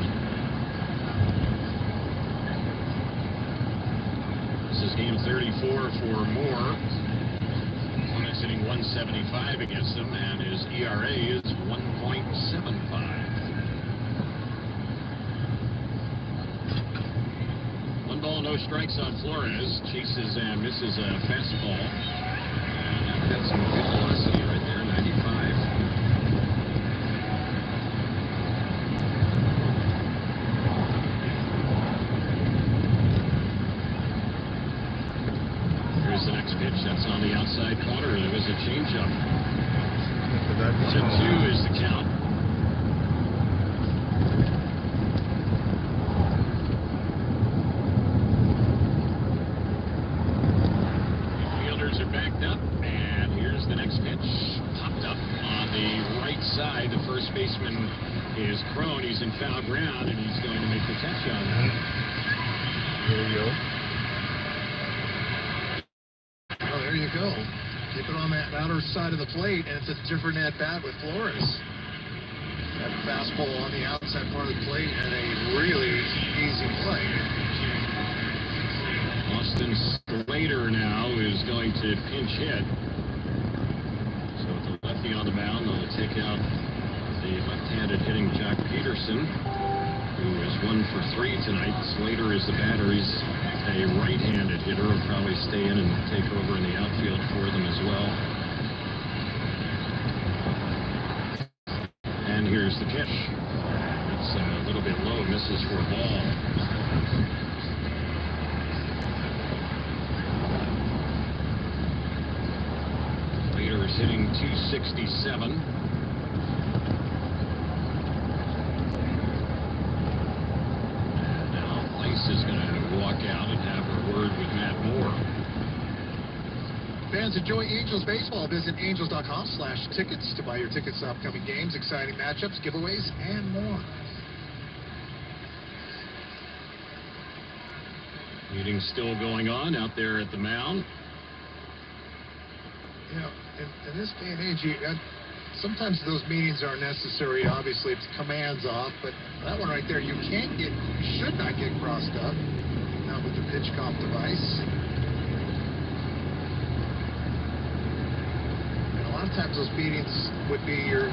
B: This is game 34 for Moore. Opponent's hitting .175 against him, and his ERA is 1.75. 1 ball, no strikes on Flores. Chases and misses a fastball. And got some good velocity right there, 95. Here's the next pitch. That's on the outside corner. There was a changeup. 1-2 is the count. Fielders are backed up, and here's the next pitch. Popped up on the right side. The first baseman is Crone. He's in foul ground, and he's going to make the catch on that.
I: There you go.
A: Oh, there you go. Keep it on that outer side of the plate, and it's a different at-bat with Flores. That fastball on the outside part of the plate and a really easy play.
B: Austin Slater now is going to pinch hit. So with the lefty on the mound, they'll take out the left-handed hitting Jack Peterson, who is 1 for 3 tonight. Slater is the batter. He's a right-handed hitter. Will probably stay in and take over in the outfield for them as well. And here's the pitch. It's a little bit low, misses for a ball. Slater is hitting .267. And now Lace is going to walk out and have a word with Matt Moore.
A: Fans, enjoy Angels baseball. Visit angels.com/tickets to buy your tickets to upcoming games, exciting matchups, giveaways, and more.
B: Meeting still going on out there at the mound.
A: You know, in this day and age, sometimes those meetings are necessary. Obviously, it's commands off, but that one right there, you should not get crossed up. Not with the pitch comp device. A lot of times those meetings would be you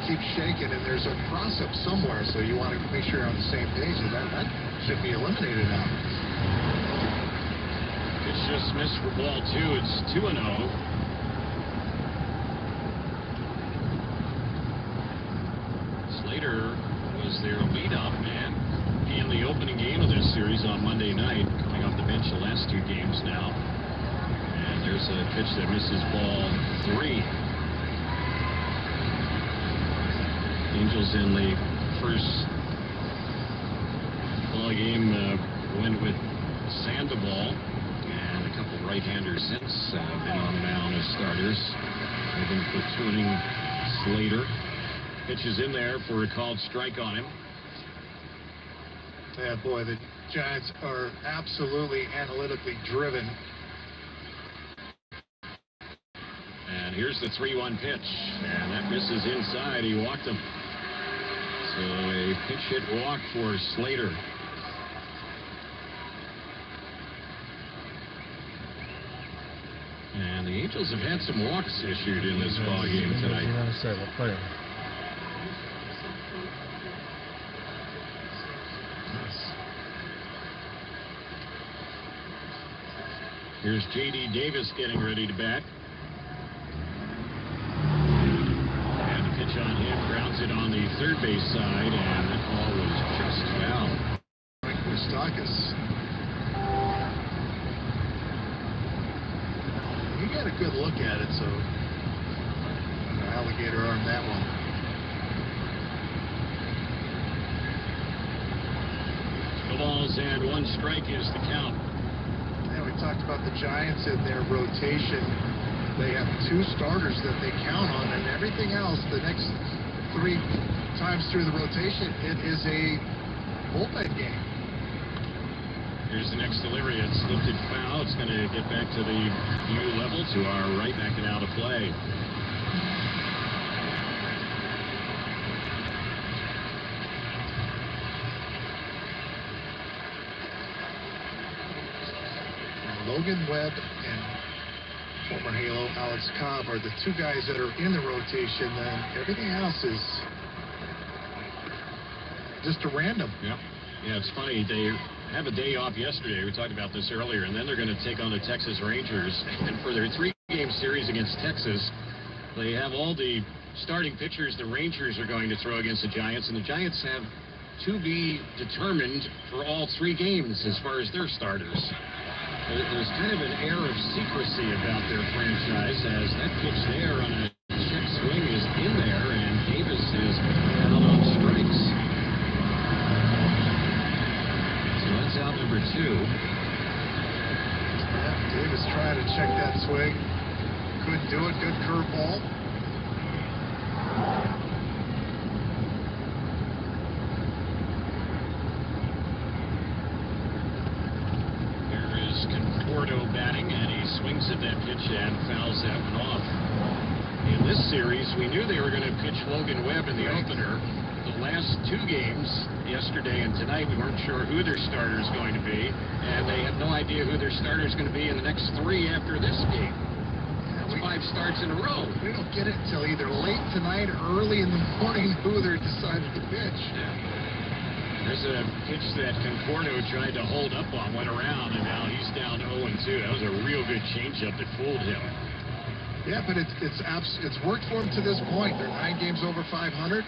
A: keep shaking and there's a cross-up somewhere, so you want to make sure you're on the same page. And that should be eliminated now.
B: It's just missed for ball 2. It's 2-0. Slater was their leadoff man in the opening game of this series on Monday night, coming off the bench the last 2 games now. There's a pitch that misses ball 3. Angels in the first ball game went with Sandoval, and a couple right-handers since been on the mound as starters. They've been platooning Slater. Pitch is in there for a called strike on him.
A: Yeah, boy, the Giants are absolutely analytically driven.
B: And here's the 3-1 pitch, and that misses inside. He walked him. So a pitch hit walk for Slater. And the Angels have had some walks issued in this ball game tonight. Here's J.D. Davis getting ready to bat. On him, grounds it on the third base side, and that ball was just foul.
A: Mike Moustakas. He got a good look at it, so alligator arm that one.
B: No balls and 1 strike is the count.
A: And we talked about the Giants in their rotation. They have 2 starters that they count on, and everything else, the next 3 times through the rotation, it is a bullpen game.
B: Here's the next delivery. It's lifted foul. It's going to get back to the U level to our right, back and out of play.
A: Logan Webb and former Halo Alex Cobb are the 2 guys that are in the rotation. Then everything else is just a random.
B: Yeah, it's funny. They have a day off yesterday. We talked about this earlier, and then they're going to take on the Texas Rangers. And for their 3-game series against Texas, they have all the starting pitchers the Rangers are going to throw against the Giants, and the Giants have to be determined for all 3 games as far as their starters. There's kind of an air of secrecy about their franchise, as that pitch there on a check swing is in there, and Davis is out on strikes. So that's out number 2.
A: Yeah, Davis trying to check that swing. Couldn't do it. Good curveball.
B: Conforto batting, and he's swings at that pitch and fouls that one off. In this series, we knew they were going to pitch Logan Webb in the opener. The last two games, yesterday and tonight, we weren't sure who their starter is going to be, and they have no idea who their starter is going to be in the next three after this game. That's 5 starts in a row.
A: We don't get it until either late tonight or early in the morning who they're decided to pitch.
B: Yeah. There's a pitch that Conforto tried to hold up on, went around, and now he's down 0-2. That was a real good changeup that fooled him.
A: Yeah, but it's worked for him to this point. They're 9 games over 500.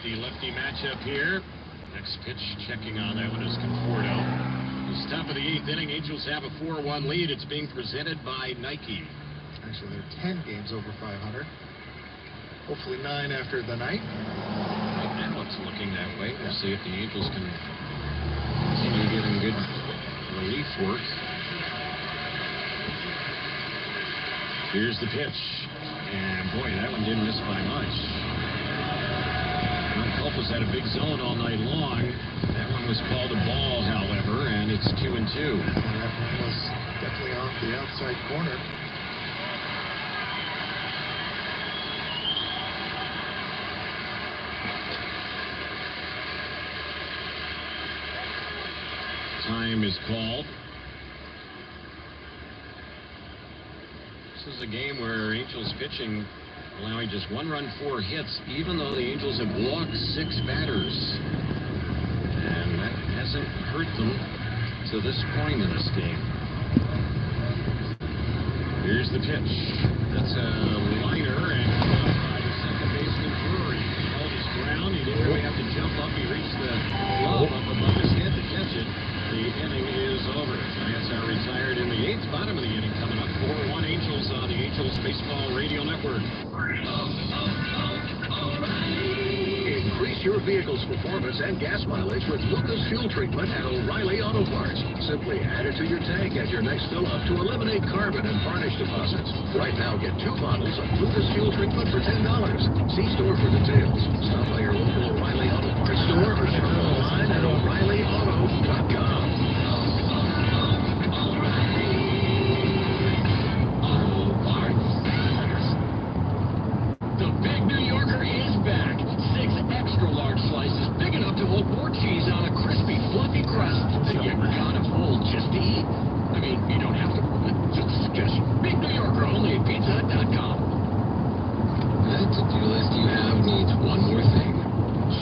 B: Lefty matchup here. Next pitch checking on that one is Conforto. It's top of the 8th inning. Angels have a 4-1 lead. It's being presented by Nike.
A: Actually, they're 10 games over 500. Hopefully 9 after the night.
B: Right now it's looking that way. We'll see if the Angels can continue getting good relief work. Here's the pitch. And boy, that one didn't miss by much. Culpus had a big zone all night long. That one was called a ball, however, and it's 2-2.
A: That one was definitely off the outside corner.
B: Time is called. This is a game where Angels pitching allowing just 1 run, 4 hits, even though the Angels have walked 6 batters. And that hasn't hurt them to this point in this game. Here's the pitch. That's a liner, and caught by the second baseman Drury. He held his ground. He didn't really have to jump up. He reached the glove up above his head to catch it. The inning is over. Giants are retired in the 8th. Bottom of the inning coming up. 4-1 Angels on the Angels Baseball Radio Network.
J: Increase your vehicle's performance and gas mileage with Lucas Fuel Treatment at O'Reilly Auto Parts. Simply add it to your tank at your next fill up to eliminate carbon and varnish deposits. Right now, get 2 bottles of Lucas Fuel Treatment for $10. See store for details. Stop by your local O'Reilly Auto Parts store or shop online at O'ReillyAuto.com.
C: Slices big enough to hold more cheese on a crispy, fluffy crust that you gotta fold just to eat. I mean, you don't have to fold it, just a suggestion. Big New Yorker only at PizzaHut.com.
L: That to-do list you have needs one more thing.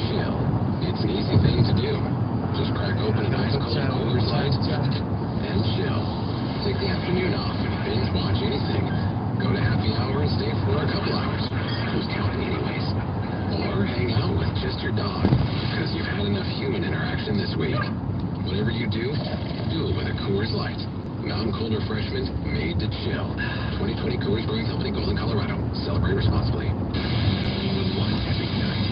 L: Chill. It's an easy thing to do. Just crack open an ice cold Coors Light and chill. Take the afternoon off and binge watch anything. Go to happy hour and stay for a couple hours. Who's counting anyways? Or hang out with just your dog, because you've had enough human interaction this week. Whatever you do, do it with a Coors Light. Mountain Cold Refreshment made to chill. 2020 Coors Brewing Company, Golden, Colorado. Celebrate responsibly. One epic night.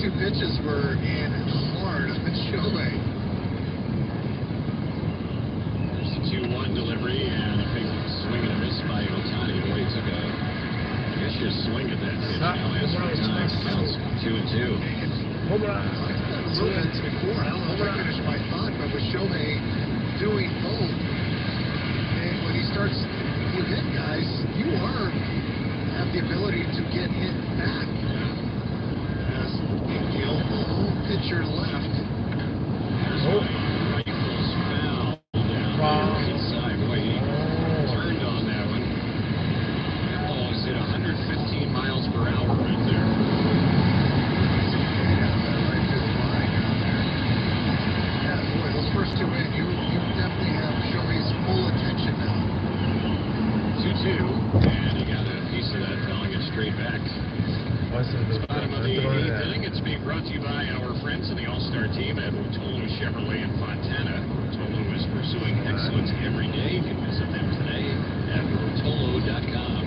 A: two pitches were in hard on Shohei.
B: There's the 2-1 delivery and a big swing and a miss by Otani. Boy, he took a vicious swing at that pitch. Now as for time, counts 2-2.
A: I said before, I don't know if I finished my thought, but with Shohei doing both, and when he starts to hit guys, you have the ability to get hit back. As Gil, the home pitcher left.
B: Rifles foul down the inside. Boy, he turned on that one. That ball is hit 115 miles per hour right there.
A: First two in, you definitely have Shohei's full attention now.
B: 2-2, and he got a piece of that, fouling it straight back. Bottom of the 8th inning. It's being brought to you by our friends in the All-Star team at Rotolo Chevrolet in Fontana. Rotolo is pursuing excellence every day. You can visit them today at rotolo.com.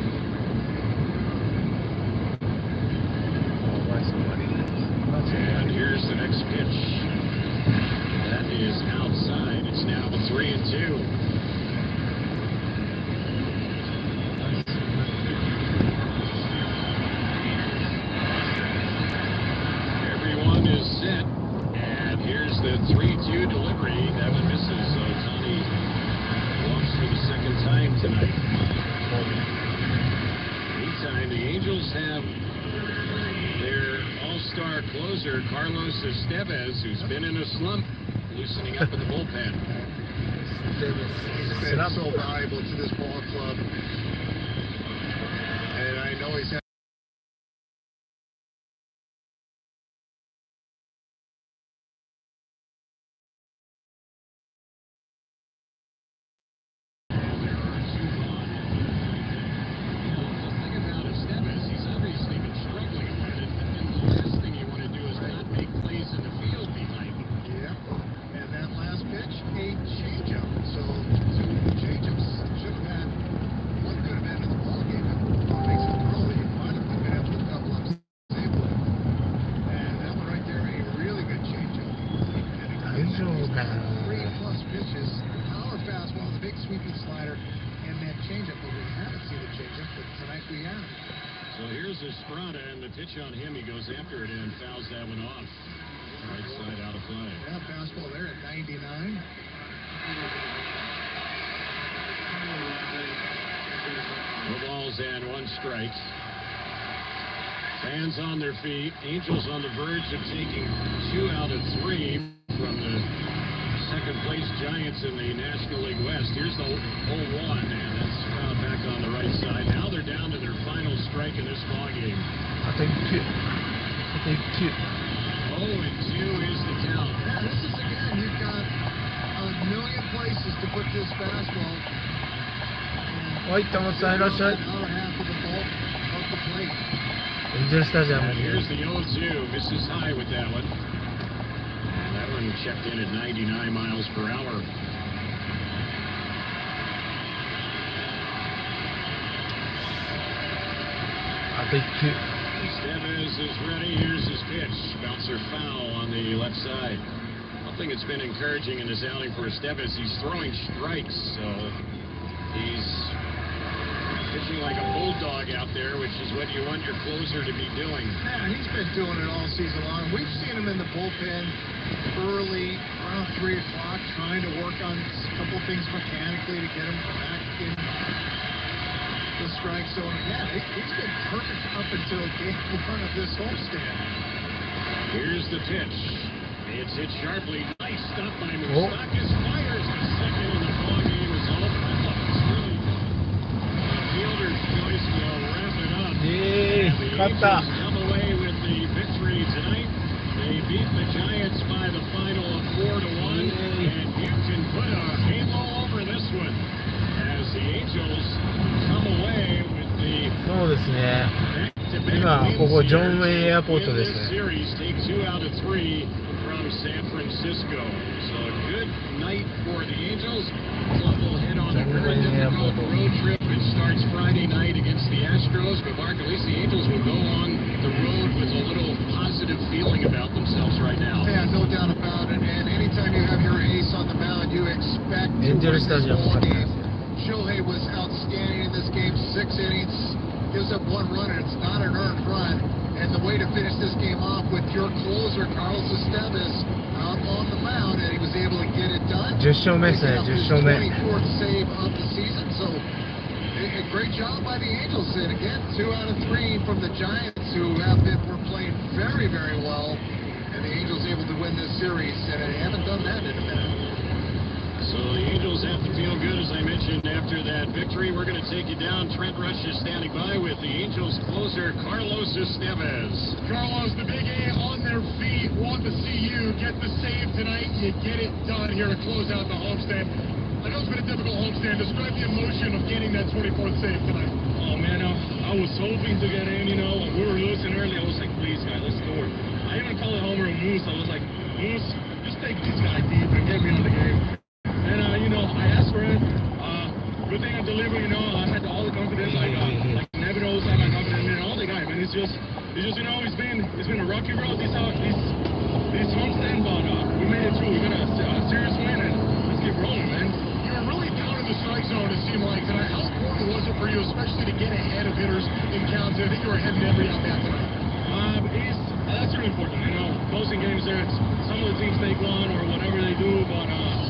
B: And here's the next pitch. That is outside. It's now 3-2. Everyone is set. And here's the 3-2 delivery. That one misses. So Otani walks for the second time tonight. Meantime, the Angels have their all-star closer, Carlos Estevez, who's been in a slump, loosening up in the bullpen.
A: He's been so valuable to this ball club. And I know he's had
B: on him, he goes after it and fouls that one off. Right side out of play.
A: Yeah, fastball there at 99.
B: No balls and one strike. Fans on their feet. Angels on the verge of taking 2 out of 3 from the second place Giants in the National League West. Here's the 0-1, and that's fouled back on the right side. Now they're down to their final strike in this ballgame.
I: I think 2.
B: 0-2 is the count.
A: Yeah, this is again, you've got a million places to put this fastball.
I: Right, Thomas, I lost it.
A: Other half of the ball of the plate.
B: Here's the 0-2. Misses high with that one. And that one checked in at 99 miles per hour.
I: I think 2.
B: Estevez is ready. Here's his pitch. Bouncer foul on the left side. One thing that's been encouraging in this outing for Estevez, he's throwing strikes, so he's pitching like a bulldog out there, which is what you want your closer to be doing.
A: Yeah, he's been doing it all season long. We've seen him in the bullpen early, around 3 o'clock, trying to work on a couple things mechanically to get him back in the strike zone. Yeah, he's been perfect up until game 1 of this homestand.
B: Here's the pitch. It's hit sharply. Nice stop by Moustakas. Fires the second, and the ball game is all Phillips. Fielder's choice will wrap it up.
I: Yeah,
B: the Angels come away with the victory tonight. They beat the Giants by the final of 4-1, and you can put a halo over this one as the Angels come away with the
I: そうですね。今ここジョンウェイエアポートですね。
B: series take 2 out of 3 from San Francisco. So a good night for the Angels. Club will head on a very difficult road trip. It starts Friday night against the Astros, but Mark, at least the Angels will go on the road with a little positive feeling about
I: エンジェルスタジアム勝ったんですよ。
A: Shohei was outstanding in this game. 6 innings, gives up 1 run, and it's not an earned run. And the way to finish this game off with your closer, Carlos Estevez, out on the mound, and he was able to get it done.
I: 10勝目ですね、10勝目。
A: 24th save of the season, so a great job by the Angels. And again, 2 out of 3 from the Giants, who were playing very, very well. And the Angels able to win this series, and they haven't done that in a minute.
B: So the Angels have to feel good, as I mentioned, after that victory. We're going to take you down. Trent Rush is standing by with the Angels closer, Carlos Estevez.
K: Carlos, the Big A on their feet, want to see you get the save tonight. You get it done here to close out the homestand. I know it's been a difficult homestand. Describe the emotion of getting that 24th save tonight.
W: Oh man, I was hoping to get in, when we were losing early, I was like, please guys, let's score. I even called it Homer and Moose. I was like, Moose, just take this guy deep and get me into the game. And, I asked for it. Good thing I delivered, I had all the confidence. Like Nevin always had my confidence in all the guys, man. It's just, it's been a rocky road this homestand, but we made it through. We got a serious win, and let's keep rolling, man.
K: You were really down in the strike zone, it seemed like tonight. How important was it for you, especially to get ahead of hitters in counts? I think you were ahead in every at bat tonight.
W: That's really important, Closing games there, some of the teams take one or whatever they do, but I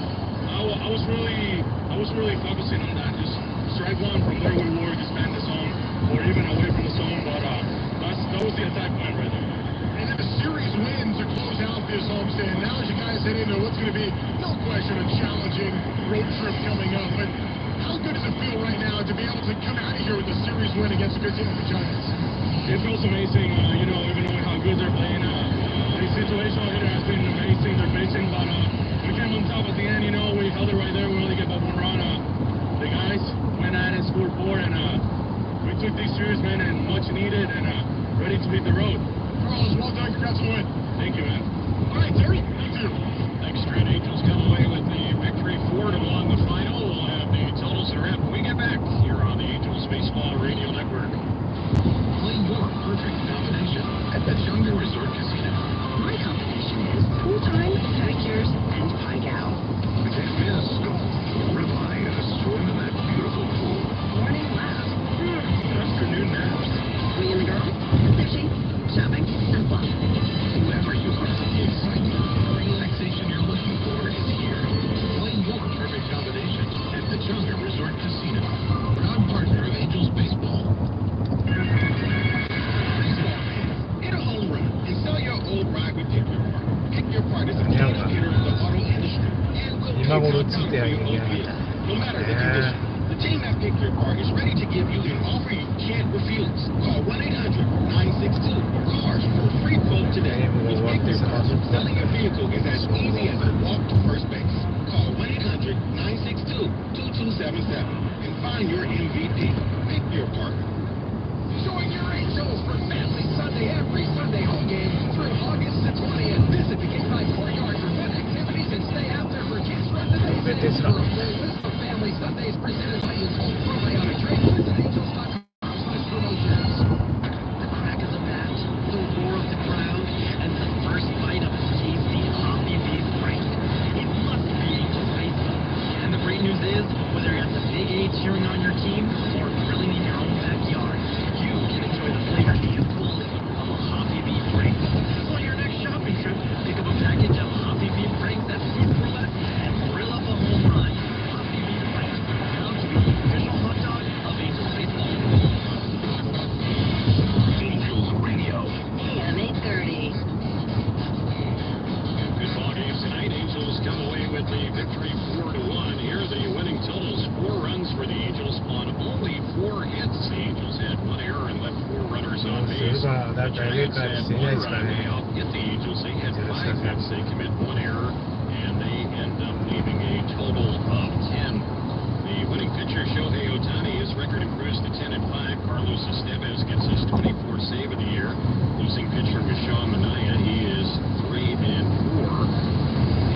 W: was really focusing on that. Just strike one from where we were, just man the zone, or even away from the zone. But that was the attack plan right there.
K: And then the series wins to close out this homestand. Now as you guys head into what's going to be, no question, a challenging road trip coming up. But how good does it feel right now to be able to come out of here with a series win against a good team like the Giants?
W: It feels amazing, even knowing how good they're playing. The situational hitter has been amazing. They're facing, but we came on top at the end. We held it right there. We only gave up 1 run. The guys went at it, scored 4, and we took these series, man, and much needed, and ready to beat the road.
K: Carlos, well done. Congrats on the win.
W: Thank you, man.
K: All right, Terry. Thank you.
B: Thanks, Trent. Angels come away with the victory 4-1 the final. We'll have the totals and wrap when we get back here on the Angels Baseball Radio Network.
J: Play your perfect combination at the Jungle Resort Casino.
X: My combination is pool time, pedicures, and Pai Gow.
J: Can't miss golf, ribeye, and a swim in that beautiful pool.
X: Morning laughs.
J: Afternoon naps.
X: We and the girls, fishing, shopping, and fun.
J: Whoever you are, the excitement, the relaxation you're looking for is here. Play your perfect combination at the Jungle Resort Casino. Proud partner of Angels Baseball.
K: Hit a home run and sell your old ride with Pick Your Part. Pick Your Part is a leader in the auto industry and will
I: 今頃ついてあげるやん。
K: no matter the condition. The team at Pick Your Part is ready to give you an offer you can't refuse. Call 1-800-962-CARS for a free quote today. With Pick Your Part, selling your vehicle is as easy as a walk to first base. Call 1-800-962-2277 and find your MVP. Pick Your Part. Join your Angels for Family Sunday every Sunday home game through August the 20th. Visit the Game Night Courtyard for fun activities and stay out there for kids run the day. For a full list of Family Sundays presented by your Colt Probiotic Drink, visit angels.com/promotions.
U: The crack of the bat, the roar of the crowd, and the first bite of a tasty Hoppy Beef Frank. It must be Angels baseball. And the great news is, whether you're at the Big A cheering on your team or grilling in your own backyard, you can enjoy the flavor and quality of a Hoppy Beef Frank. So on your next shopping trip, pick up a package of Hoppy Beef Franks at Food Roulette and grill up a home run. Hoppy Beef Franks, proud to be the official hot dog of Angels baseball.
J: Angels Radio.
M: AM 830.
B: Good ball games tonight. Angels come away with the victory 4-1. Here the winning totals: 4 runs for the Angels on only 4 hits. The Angels had 1 error and left 4 runners on base. The Giants had 1 run. They hit the Angels. They had 5 hits. They commit 1 error, and they end up leaving a total of 10. The winning pitcher, Shohei Ohtani, his record improves to 10-5. Carlos Estevez gets his 24th save of the year. Losing pitcher, Sean Manaea, he is 3-4.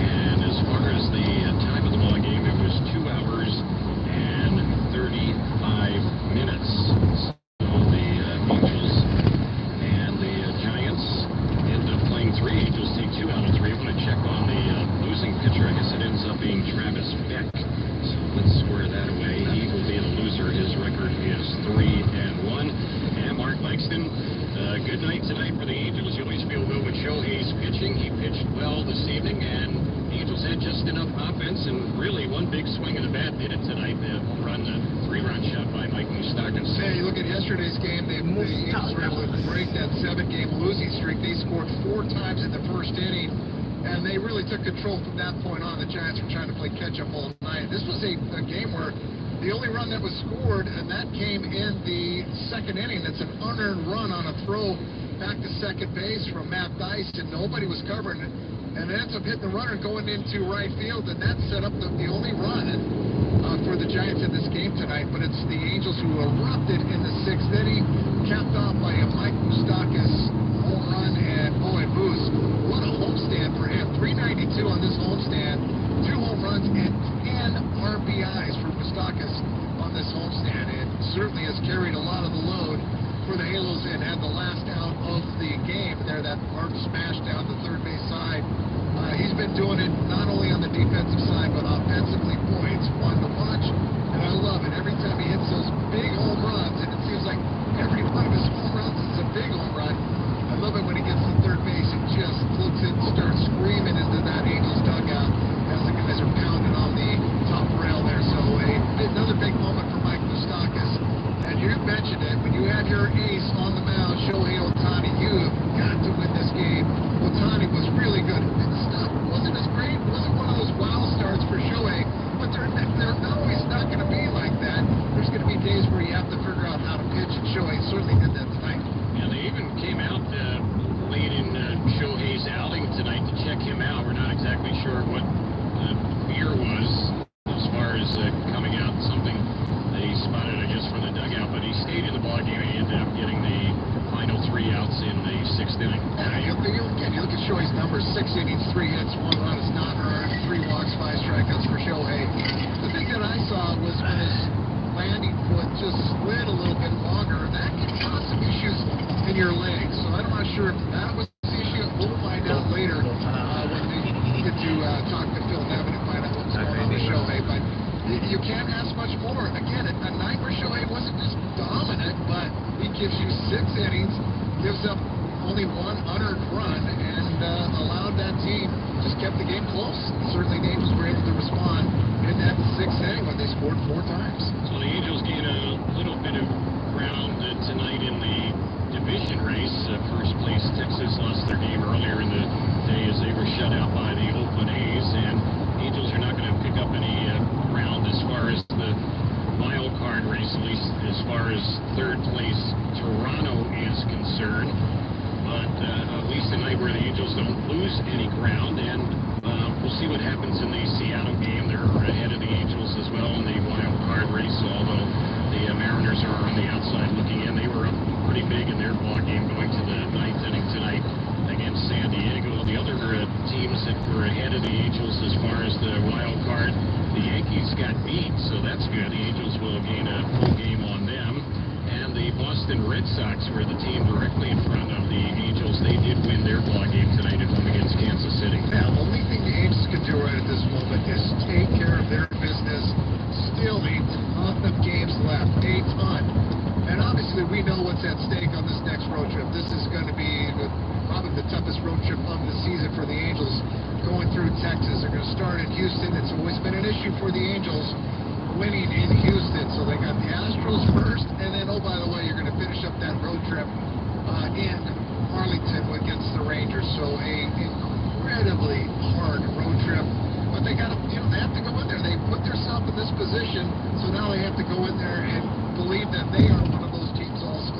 B: And as far as the time of the ball game, it was 2 hours and 35 minutes. So the Angels and the Giants end up playing 3. Angels take 2 out of 3. I want to check on the losing pitcher. I guess it ends up being Travis Beck. offense, and really one big swing of the bat did it tonight. The three-run shot by Mike Moustakas.
A: Yeah, you look at yesterday's game, the Eagles were able to break that 7-game losing streak. They scored 4 times in the first inning, and they really took control from that point on. The Giants were trying to play catch-up all night. This was a game where the only run that was scored, and that came in the second inning. It's an unearned run on a throw back to second base from Matt Dice, and nobody was covering it. And it ends up hitting the runner going into right field, and that set up the only run for the Giants in this game tonight. But it's the Angels who erupted in the 6th inning, capped off by a Mike Moustakas home run, and boy, Moose, what a homestand for him. 392 on this homestand, 2 home runs, and 10 RBIs for Moustakas on this homestand. It certainly has carried a lot of the load for the Halos and had the last out of the game there, that hard smash down the third base side. He's been doing it not only on the defensive side, but offensively. Boy, it's fun to watch, and I love it. Every time he hits those big home runs, and it seems like every one of his home runs is a big home run. I love it when he gets to third base and just looks and starts screaming into that Angels dugout as the guys are pounding on the top rail there. So another big moment for Mike Moustakas. And you mentioned it, when you have your ace on the mound, Shohei Ohtani, you have got to win this game. Ohtani was really good. And the stuff wasn't as great. It wasn't one of those wow starts for Shohei, but they're always not going to be like that. There's going to be days where you have to figure out how to pitch, and Shohei certainly did that tonight.
B: Yeah, they even came out late in Shohei's outing tonight to check him out. We're not exactly sure what the fear was as far as coming out, something that he spotted, I guess, from the dugout, but he stayed in the ballgame and he ended up getting the final 3 outs in the 6th inning.
A: Yeah, you look at Shohei's numbers, 6 innings, 3 hits, 1 run is not earned, 3 walks, 5 strikeouts for Shohei. The thing that I saw was when his landing foot just slid a little bit longer, that can cause some issues in your legs. So I'm not sure if that was the issue. We'll find out later when we get to talk to Phil Nevin and find out what's going on with Shohei. But you can't ask much more. Again, a night where Shohei wasn't just dominant, but he gives you 6 innings, gives up only 1 unearned run, and allowed that team, just kept the game close. Certainly the Angels were able to respond in that 6th inning when they scored 4 times.
B: So the Angels gain a little bit of ground tonight in the division race. First place Texas lost their game earlier in the day as they were shut out by the Oakland A's, and Angels are not going to pick up any ground as far as the wild card race, at least as far as 3rd place Toronto is concerned. But at least tonight where the Angels don't lose any ground, and we'll see what happens in the Seattle game. They're ahead of the Angels as well in the wild card race, although the Mariners are on the outside looking in. They were up pretty big in their ball game going to the 9th inning tonight against San Diego. The other teams that were ahead of the Angels as far as the wild card, the Yankees got beat, so that's good. The Angels will gain a full game on them. And the Boston Red Sox were the team directly in front of the Angels. They did win their ball game tonight at home against Kansas City.
A: Now, the only thing the Angels can do right at this moment is take care of their business. Still a ton of games left, a ton. And obviously we know what's at stake on this next road trip. This is going to be probably the toughest road trip of the season for the Angels, going through Texas. They're going to start in Houston. It's always been an issue for the Angels winning in Houston. So they got the Astros first, and then, oh, by the way, you're going to finish up that road trip in Arlington against the Rangers. So a incredibly hard road trip. But they got to, they have to go in there. They put themselves in this position, so now they have to go in there and believe that they are one of those teams also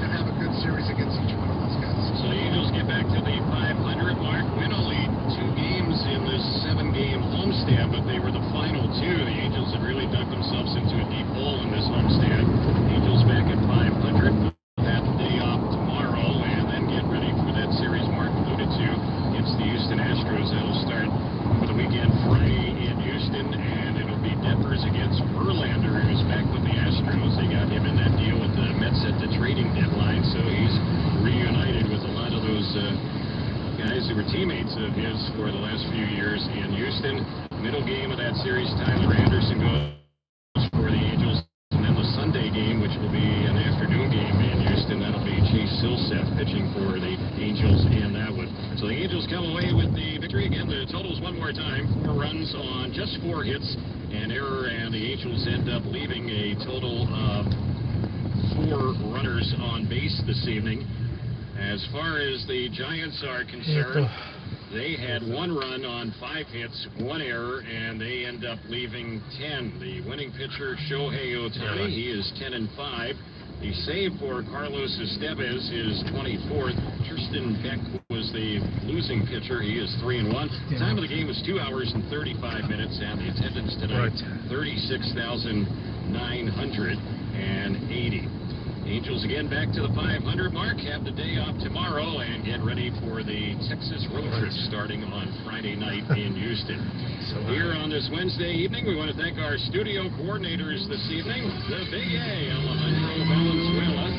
A: and have a good series against each one of those guys.
B: So the Angels get back to the 500 mark, win only 2 games in this 7-game homestand, but they were the final 2. The Angels have really dug themselves into a deep hole in this homestand. Angels back at 500. Have the day off tomorrow, and then get ready for that series Mark alluded to against the Houston Astros. That'll start over the weekend Friday in Houston, and it'll be Devers against Verlander, who's back with the Astros. They got him in that deal with the Mets at the trading deadline, so he's reunited with a lot of those guys who were teammates of his for the last few years in Houston. Middle game of that series, Tyler Anderson goes for the Angels, and then the Sunday game, which will be an afternoon game in Houston, that'll be Chase Silseth pitching for the Angels in that one. So the Angels come away with the victory. Again, the totals one more time. 4 runs on just 4 hits, an error, and the Angels end up leaving a total of 4 runners on base this evening. As far as the Giants are concerned, they had 1 run on 5 hits, 1 error, and they end up leaving 10. The winning pitcher, Shohei Ohtani, he is 10-5. The save for Carlos Estevez is 24th. Tristan Beck was the losing pitcher. He is 3-1. Time of the game was 2 hours and 35 minutes, and the attendance tonight, 36,980. Angels again back to the 500 mark, have the day off tomorrow, and get ready for the Texas road trip starting on Friday night in Houston. Here on this Wednesday evening, we want to thank our studio coordinators this evening, the Big A, Alejandro Valenzuela,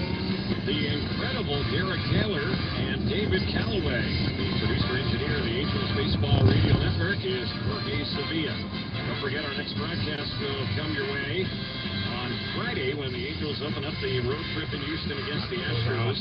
B: the incredible Derek Taylor, and David Calloway. The producer-engineer of the Angels Baseball Radio Network is Jorge Sevilla. Don't forget, our next broadcast will come your way on Friday when the Angels open up the road trip in Houston against the Astros.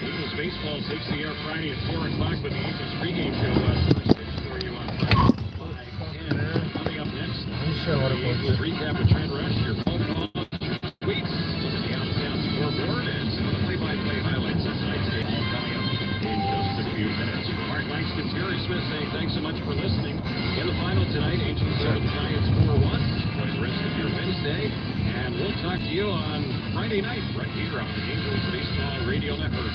B: Angels baseball takes the air Friday at 4 o'clock with the Angels pregame show first pitch for you on 5:10. Coming up next, the Angels recap with Trent Rush, your phone calls, your tweets, look at the out-of-town scoreboard, and some of the play-by-play highlights of tonight's game all coming up in just a few minutes. Mark Langston, Terry Smith saying thanks so much for listening. In the final tonight, Angels over the Giants 4-1. Enjoy the rest of your Wednesday. And we'll talk to you on Friday night right here on the Angels Baseball Radio Network.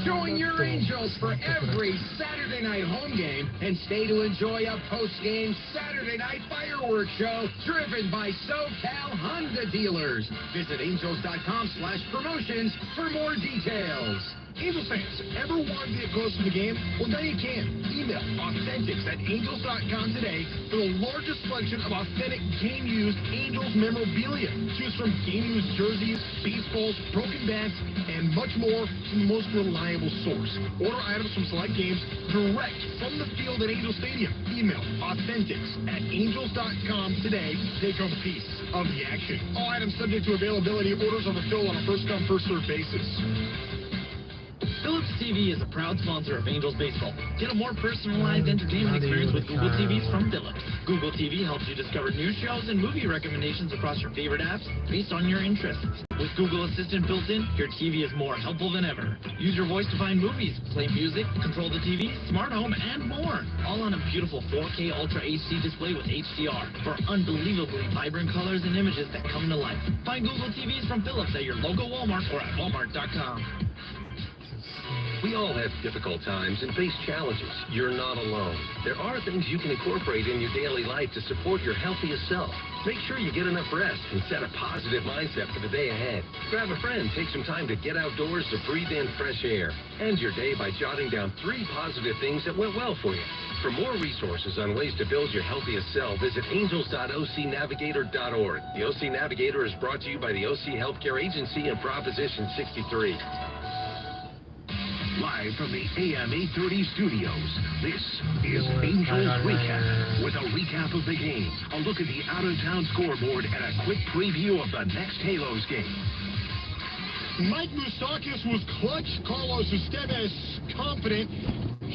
K: Join your Angels for every Saturday night home game and stay to enjoy a post-game Saturday night fireworks show driven by SoCal Honda dealers. Visit angels.com/promotions for more details.
N: Angels fans, ever wanted to get close to the game? Well, now you can. Email authentics@angels.com today for the largest selection of authentic game-used Angels memorabilia. Choose from game-used jerseys, baseballs, broken bats, and much more from the most reliable source. Order items from select games direct from the field at Angel Stadium. Email authentics@angels.com today. Take home a piece of the action. All items subject to availability. Orders are fulfilled on a first-come, first-served basis.
O: Philips TV is a proud sponsor of Angels Baseball. Get a more personalized entertainment experience with Google TVs from Philips. Google TV helps you discover new shows and movie recommendations across your favorite apps based on your interests. With Google Assistant built in, your TV is more helpful than ever. Use your voice to find movies, play music, control the TV, smart home, and more. All on a beautiful 4K Ultra HD display with HDR for unbelievably vibrant colors and images that come to life. Find Google TVs from Philips at your local Walmart or at walmart.com.
J: We all have difficult times and face challenges. You're not alone. There are things you can incorporate in your daily life to support your healthiest self. Make sure you get enough rest and set a positive mindset for the day ahead. Grab a friend, take some time to get outdoors to breathe in fresh air. End your day by jotting down 3 positive things that went well for you. For more resources on ways to build your healthiest self, visit angels.ocnavigator.org. The OC Navigator is brought to you by the OC Healthcare Agency and Proposition 63.
D: Live from the AM 830 studios, this is Angels Recap. With a recap of the game, a look at the out-of-town scoreboard, and a quick preview of the next Halos game.
N: Mike Moustakas was clutch. Carlos Estevez confident.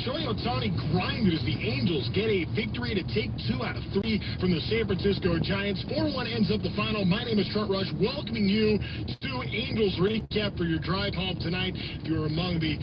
N: Shohei Ohtani grinded as the Angels get a victory to take 2 out of 3 from the San Francisco Giants. 4-1 ends up the final. My name is Trent Rush, welcoming you to Angels Recap for your drive home tonight. If you're among the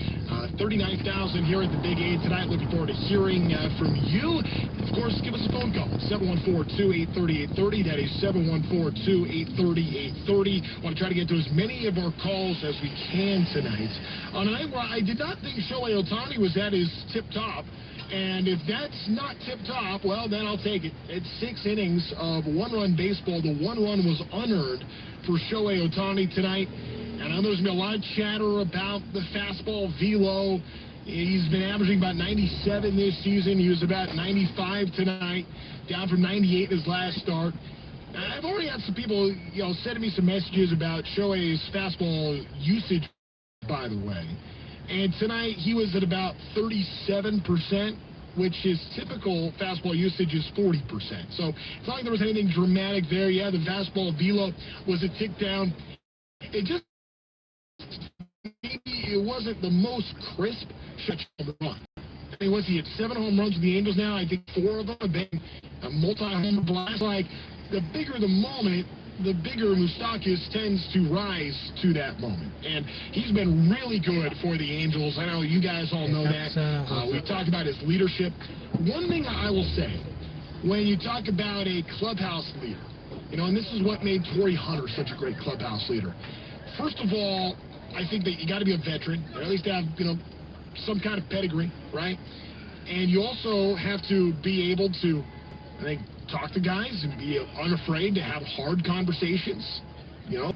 N: 39,000 here at the Big A tonight, looking forward to hearing from you. Of course, give us a phone call, 714-283-830. That is 714-283-830. Want to try to get to as many of our calls as we can tonight. On a night where I did not think Shohei Ohtani was at his tip-top, and if that's not tip-top, well, then I'll take it. It's 6 innings of 1-run baseball. The 1 run was unearned for Shohei Ohtani tonight. And I know there's been a lot of chatter about the fastball velo. He's been averaging about 97 this season. He was about 95 tonight, down from 98 his last start. I've already had some people, sending me some messages about Shohei's fastball usage, by the way. And tonight he was at about 37%, which his typical fastball usage is 40%. So it's not like there was anything dramatic there. Yeah, the fastball velo was a tick down. It just maybe it wasn't the most crisp stretch of run. I mean, he had 7 home runs with the Angels now. I think 4 of them have been a multi-home blast. Like, the bigger the moment, the bigger Moustakas tends to rise to that moment. And he's been really good for the Angels. I know you guys all know that. We talked about his leadership. One thing I will say, when you talk about a clubhouse leader, you know, and this is what made Torrey Hunter such a great clubhouse leader. First of all, I think that you got to be a veteran, or at least have, you know, some kind of pedigree, right? And you also have to be able to, I think, talk to guys and be unafraid to have hard conversations, you know,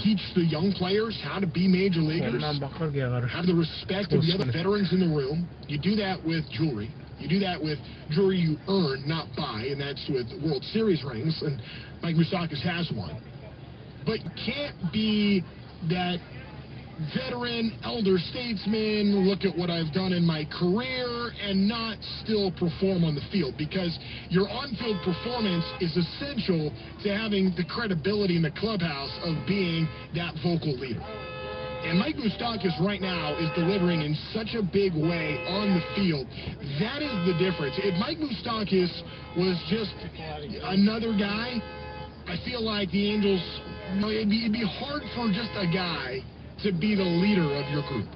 N: teach the young players how to be major leaguers, have the respect of the other veterans in the room. You do that with jewelry. You do that with jewelry you earn, not buy, and that's with World Series rings, and Mike Moustakas has one. But you can't be that veteran, elder statesman, look at what I've done in my career, and not still perform on the field, because your on-field performance is essential to having the credibility in the clubhouse of being that vocal leader. And Mike Moustakas right now is delivering in such a big way on the field. That is the difference. If Mike Moustakas was just another guy, I feel like the Angels, you know, it'd be hard for just a guy to be the leader of your group,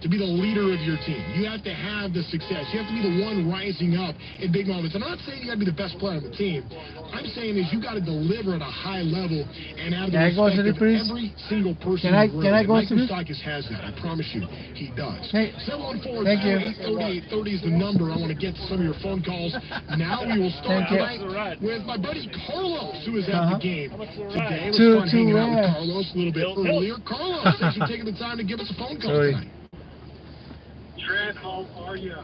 N: to be the leader of your team. You have to have the success. You have to be the one rising up in big moments. I'm not saying you got to be the best player on the team. I'm saying is you got to deliver at a high level and have the respect of every single person in the room. Mike Moustakas has that. I promise you, he does. 714-830-830 is the number. I want to get to some of your phone calls. Now we will start tonight with my buddy Carlos, who is at the game today. It was fun hanging out with Carlos a little bit earlier. Carlos, thanks for taking the time to give us a phone call tonight.
H: Trent, how are you?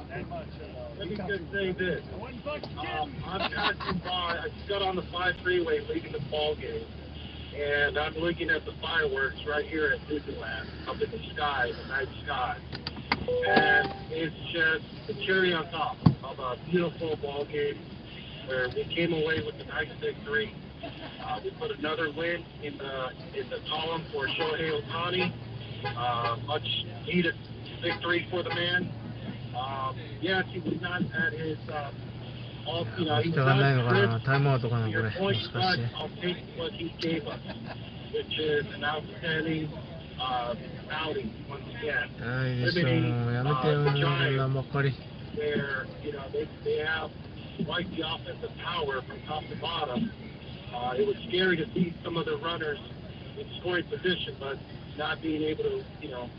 H: Let me just say this. I'm passing by. I just got on the 5 freeway leaving the ball game, and I'm looking at the fireworks right here at Disneyland, up in the sky, the night sky. And it's just the cherry on top of a beautiful ball game where we came away with a nice victory. We put another win in the column for Shohei Ohtani. Much needed victory for the man. Yes, he was not at his all, you know, he was not to your point, but I'll take what he gave us, which is an outstanding outing once again. Limiting the Giants, where, you know, they have quite the offensive power from top to bottom. It was scary to see some of the runners in scoring position, but not being able to, you know,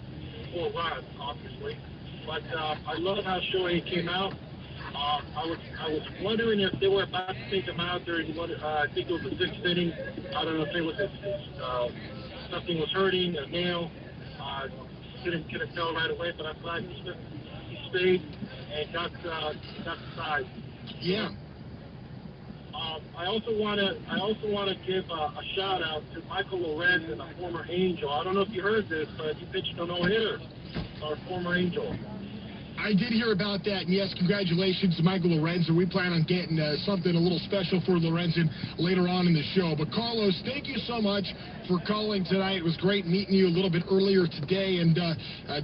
H: score runs, obviously. But I love how Shohei came out. I was wondering if they were about to take him out there. I think it was the 6th inning. I don't know if it was something was hurting, a nail. Couldn't tell right away, but I'm glad he stayed and got the side.
N: Yeah.
H: I also want to give a shout out to Michael Lorenzen, a former Angel. I don't know if you heard this, but he pitched a no-hitter. Our former Angel.
N: I did hear about that, and yes, congratulations to Michael Lorenzen. We plan on getting something a little special for Lorenzen later on in the show. But Carlos, thank you so much for calling tonight. It was great meeting you a little bit earlier today, and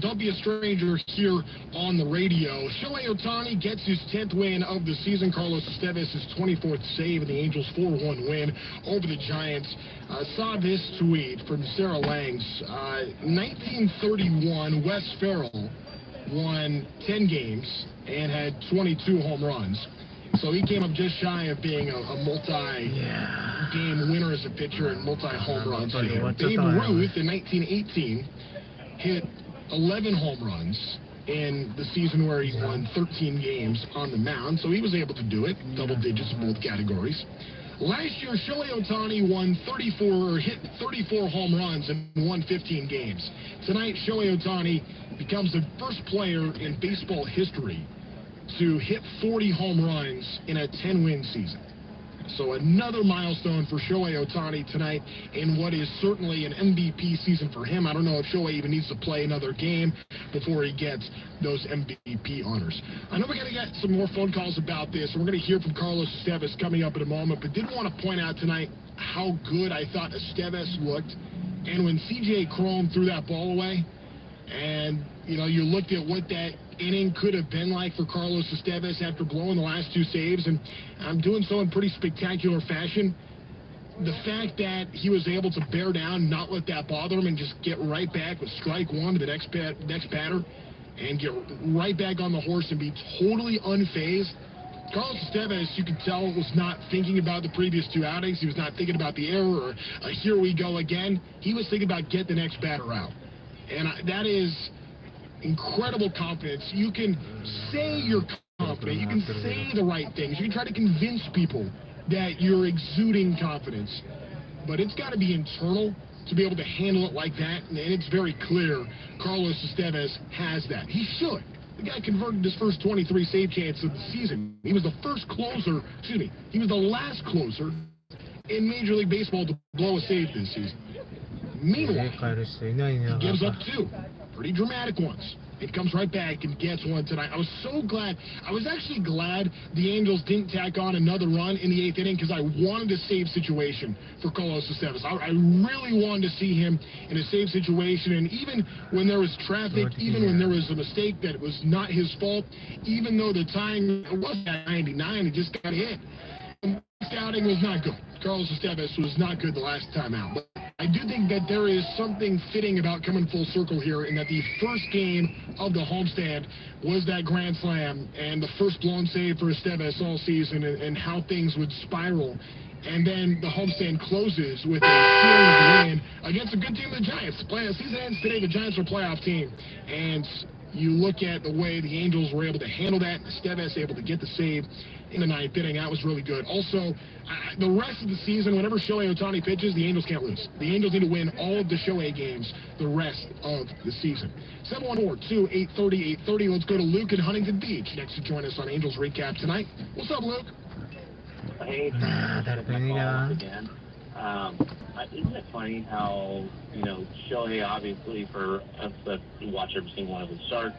N: don't be a stranger here on the radio. Shohei Ohtani gets his 10th win of the season. Carlos Estevez his 24th save in the Angels' 4-1 win over the Giants. Saw this tweet from Sarah Langs. 1931, Wes Ferrell won 10 games and had 22 home runs. So he came up just shy of being a multi-game winner as a pitcher and multi-home runs. Babe Ruth in 1918 hit 11 home runs in the season where he won 13 games on the mound. So he was able to do it, double digits in both categories. Last year, Shohei Ohtani hit 34 home runs and won 15 games. Tonight, Shohei Ohtani becomes the first player in baseball history to hit 40 home runs in a 10-win season. So another milestone for Shohei Ohtani tonight in what is certainly an MVP season for him. I don't know if Shohei even needs to play another game before he gets those MVP honors. I know we're going to get some more phone calls about this, and we're going to hear from Carlos Estevez coming up in a moment, but did want to point out tonight how good I thought Estevez looked. And when C.J. Cron threw that ball away, And, you looked at what that inning could have been like for Carlos Estevez after blowing the last 2 saves, and I'm doing so in pretty spectacular fashion. The fact that he was able to bear down, not let that bother him, and just get right back with strike one to the next batter and get right back on the horse and be totally unfazed. Carlos Estevez, you can tell, was not thinking about the previous 2 outings. He was not thinking about the error or here we go again. He was thinking about get the next batter out. And that is incredible confidence. You can say you're confident. You can say the right things. You can try to convince people that you're exuding confidence. But it's got to be internal to be able to handle it like that. And it's very clear Carlos Estevez has that. He should. The guy converted his first 23 save chance of the season. He was the first closer, he was the last closer in Major League Baseball to blow a save this season. Meanwhile, he gives up 2 pretty dramatic ones. It comes right back and gets one tonight. I was so glad. I was actually glad the Angels didn't tack on another run in the 8th inning because I wanted a save situation for Carlos Estevez. I really wanted to see him in a save situation. And even when there was traffic, even when there was a mistake that was not his fault, even though the time was at 99, it just got hit. The scouting was not good. Carlos Estevez was not good the last time out. But I do think that there is something fitting about coming full circle here in that the first game of the homestand was that grand slam and the first blown save for Estevez all season and how things would spiral. And then the homestand closes with a series win against a good team, the Giants. The season ends today. The Giants are a playoff team. And you look at the way the Angels were able to handle that. Estevez able to get the save in the 9th inning. That was really good. Also, the rest of the season, whenever Shohei Ohtani pitches, the Angels can't lose. The Angels need to win all of the Shohei games the rest of the season. 714-2-830-830. Let's go to Luke in Huntington Beach next to join us on Angels Recap tonight. What's up, Luke?
P: Hey, again. Isn't it funny how, Shohei, obviously, for us that watch every single one of his starts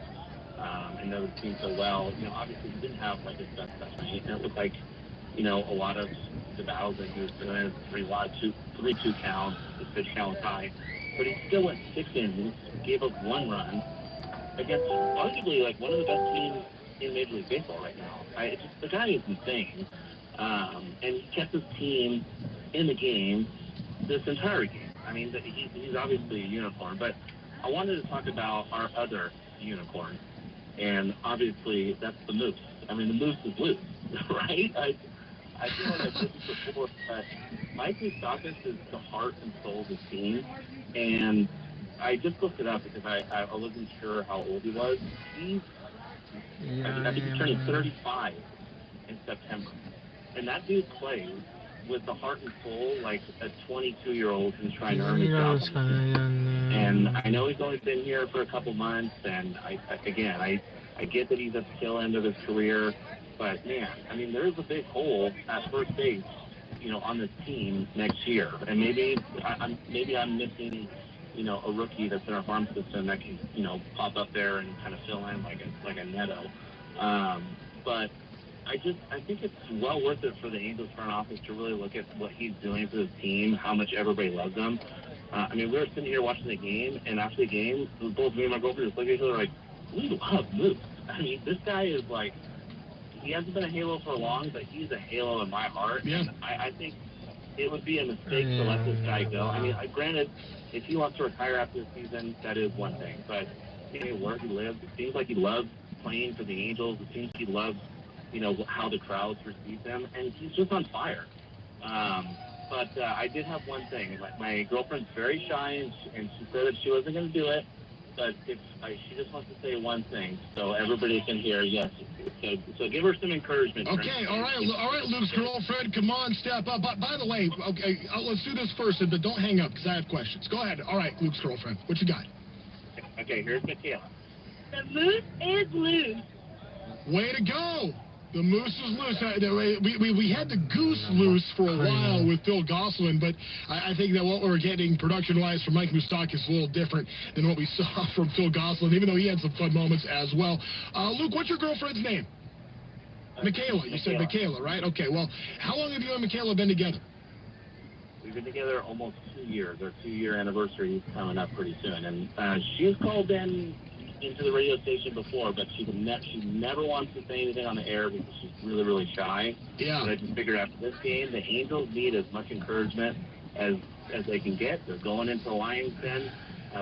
P: and know the team so well, obviously he didn't have, his best night. It looked like, a lot of the battles that he was doing, 3-2 count, his pitch count was high, but he still went 6 innings, gave up 1 run against arguably, one of the best teams in Major League Baseball right now. The guy is insane. And he kept his team in the game this entire game. I mean, he's obviously a unicorn, but I wanted to talk about our other unicorn, and obviously that's the Moose. I mean, the Moose is loose, right? I feel like I've said this before, but Mike Moustakas is the heart and soul of the team, and I just looked it up because I wasn't sure how old he was. I think he's turning 35 in September. And that dude plays with the heart and soul like a 22-year-old who's trying to earn his job. And I know he's only been here for a couple months, and I get that he's at the tail end of his career, but man, I mean, there's a big hole at first base, on this team next year. And maybe I'm missing, a rookie that's in our farm system that can, pop up there and kind of fill in like a Neto. But I think it's well worth it for the Angels front office to really look at what he's doing for the team, how much everybody loves him. We were sitting here watching the game, and after the game, both me and my girlfriend just looked at each other like, we love Moose. I mean, this guy is he hasn't been a Halo for long, but he's a Halo in my heart. Yeah. And I think it would be a mistake to let this guy go. I mean, granted, if he wants to retire after the season, that is one thing. But where he lives, it seems like he loves playing for the Angels. It seems he loves how the crowds receive him, and he's just on fire. But I did have one thing. My girlfriend's very shy, and she said that she wasn't going to do it, but she just wants to say one thing, so everybody can hear. Yes. So give her some encouragement.
N: Okay, all right, Luke's girlfriend, come on, step up. By the way, okay, let's do this first, but don't hang up because I have questions. Go ahead. All right, Luke's girlfriend, what you got?
P: Okay, here's Michaela.
Q: The Moose is loose.
N: Way to go. The Moose is loose. We had the Goose loose for a while with Phil Gosselin, but I think that what we're getting production-wise from Mike Moustakas is a little different than what we saw from Phil Gosselin, even though he had some fun moments as well. Luke, what's your girlfriend's name? Michaela. You said Michaela, right? Okay, well, how long have you and Michaela been together?
P: We've been together almost 2 years. Our 2-year anniversary is coming up pretty soon. And she's called into the radio station before, but she never wants to say anything on the air because she's really, really shy.
N: Yeah.
P: But I just figured after this game, the Angels need as much encouragement as they can get. They're going into the Lions Den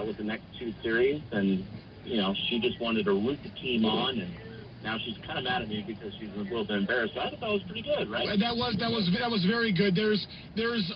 P: with the next 2 series, and she just wanted to root the team on, and now she's kind of mad at me because she's a little bit embarrassed. So I thought that was pretty good, right?
N: That was very good. There's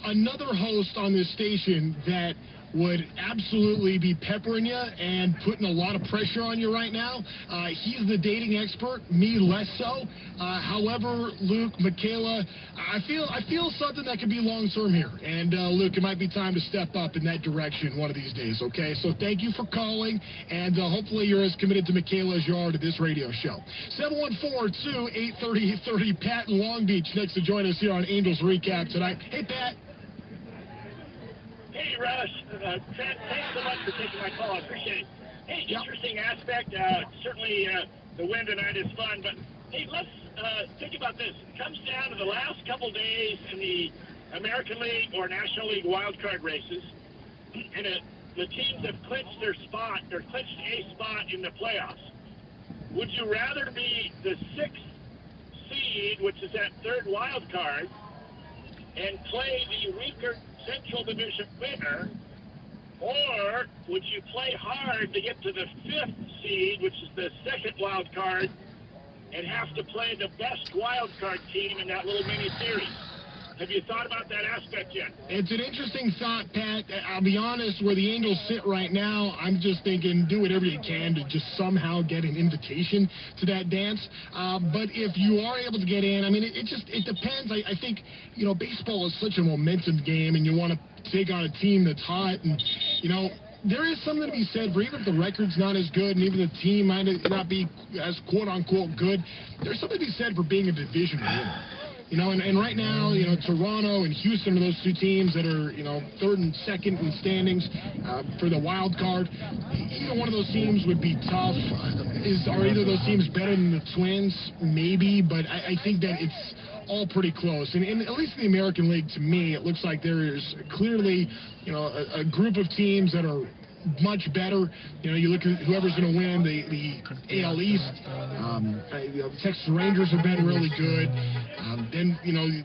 N: another host on this station that would absolutely be peppering you and putting a lot of pressure on you right now. He's the dating expert, me less so. However, Luke, Michaela, I feel something that could be long-term here. And, Luke, it might be time to step up in that direction one of these days, okay? So thank you for calling, and hopefully you're as committed to Michaela as you are to this radio show. 714-2-830-830, Pat in Long Beach next to join us here on Angels Recap tonight. Hey, Pat.
R: Hey, Russ. Thanks so much for taking my call. I appreciate it. Hey, interesting aspect. Certainly the win tonight is fun, but hey, let's think about this. It comes down to the last couple days in the American League or National League wildcard races, and the teams have clinched their spot, or clinched a spot in the playoffs. Would you rather be the 6th seed, which is that 3rd wild card, and play the weaker Central Division winner, or would you play hard to get to the 5th seed, which is the 2nd wild card, and have to play the best wild card team in that little mini series? Have you thought about that aspect yet?
N: It's an interesting thought, Pat. I'll be honest, where the Angels sit right now, I'm just thinking do whatever you can to just somehow get an invitation to that dance. But if you are able to get in, I mean, it depends. I think, baseball is such a momentum game, and you want to take on a team that's hot, and, there is something to be said for even if the record's not as good and even the team might not be as quote-unquote good, there's something to be said for being a division winner. And right now, Toronto and Houston are those 2 teams that are, 3rd and 2nd in standings for the wild card. Either one of those teams would be tough. Are either of those teams better than the Twins? Maybe, but I think that it's all pretty close. And at least in the American League, to me, it looks like there is clearly, a group of teams that are much better. You look at whoever's going to win the AL East. The Texas Rangers have been really good. Then,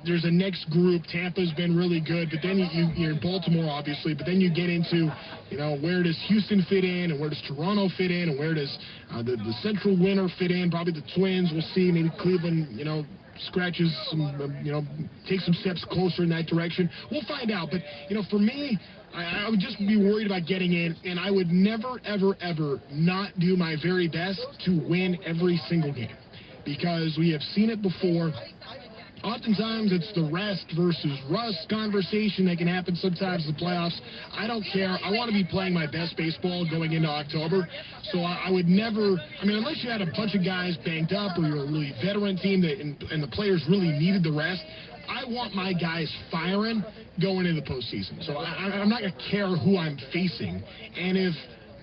N: there's a next group. Tampa's been really good. But then you're Baltimore, obviously. But then you get into, where does Houston fit in, and where does Toronto fit in, and where does the Central winner fit in? Probably the Twins. We'll see. Maybe Cleveland, scratches some, take some steps closer in that direction. We'll find out. But, for me, I would just be worried about getting in, and I would never, ever, ever not do my very best to win every single game, because we have seen it before. Oftentimes, it's the rest versus rust conversation that can happen sometimes in the playoffs. I don't care. I want to be playing my best baseball going into October. So I would never, unless you had a bunch of guys banged up or you're a really veteran team and the players really needed the rest, I want my guys firing going into the postseason. So I'm not going to care who I'm facing. And if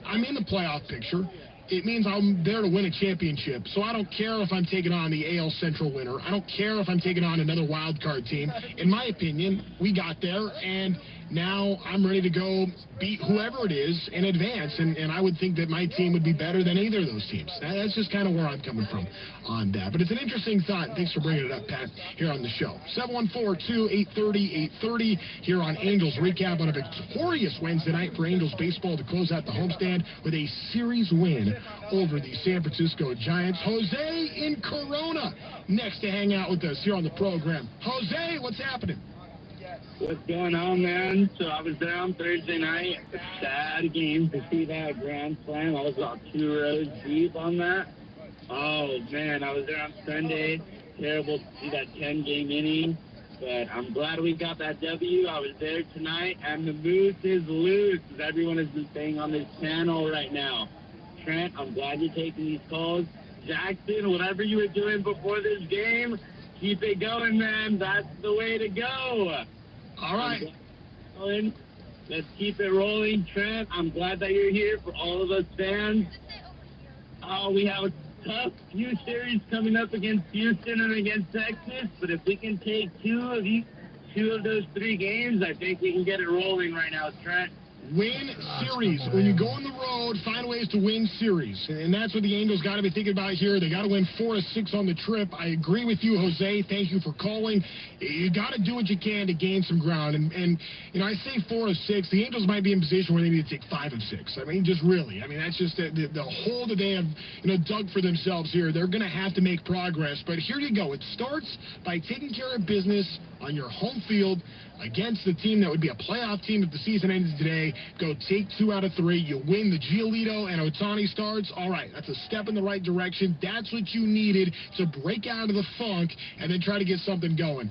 N: I'm in the playoff picture, it means I'm there to win a championship. So I don't care if I'm taking on the AL Central winner. I don't care if I'm taking on another wild card team. In my opinion, we got there, and now I'm ready to go beat whoever it is in advance. And I would think that my team would be better than either of those teams. That's just kind of where I'm coming from on that. But it's an interesting thought. Thanks for bringing it up, Pat, here on the show. 714-2-830-830 here on Angels Recap on a victorious Wednesday night for Angels baseball to close out the homestand with a series win over the San Francisco Giants. Jose in Corona next to hang out with us here on the program. Jose, what's happening?
H: What's going on, man? So I was there on Thursday night. Sad game to see that grand slam. I was about 2 rows deep on that. Oh, man, I was there on Sunday. Terrible to see that 10-game inning. But I'm glad we got that W. I was there tonight, and the moose is loose, as everyone has been saying on this channel right now. Trent, I'm glad you're taking these calls. Jackson, whatever you were doing before this game, keep it going, man. That's the way to go.
N: All right.
H: Let's keep it rolling, Trent. I'm glad that you're here for all of us fans. We have a tough few series coming up against Houston and against Texas, but if we can take 2 of these
R: 2 of those 3 games, I think we can get it rolling right now, Trent.
N: Win series. When you go on the road, find ways to win series. And that's what the Angels got to be thinking about here. They got to win 4 of 6 on the trip. I agree with you, Jose. Thank you for calling. You got to do what you can to gain some ground. And you know, I say 4 of 6. The Angels might be in a position where they need to take 5 of 6. I mean, just really. I mean, that's just the hole that they have, you know, dug for themselves here. They're going to have to make progress. But here you go. It starts by taking care of business on your home field against the team that would be a playoff team if the season ended today. Go take 2 out of 3. You win the Giolito and Ohtani starts. All right, that's a step in the right direction. That's what you needed to break out of the funk and then try to get something going.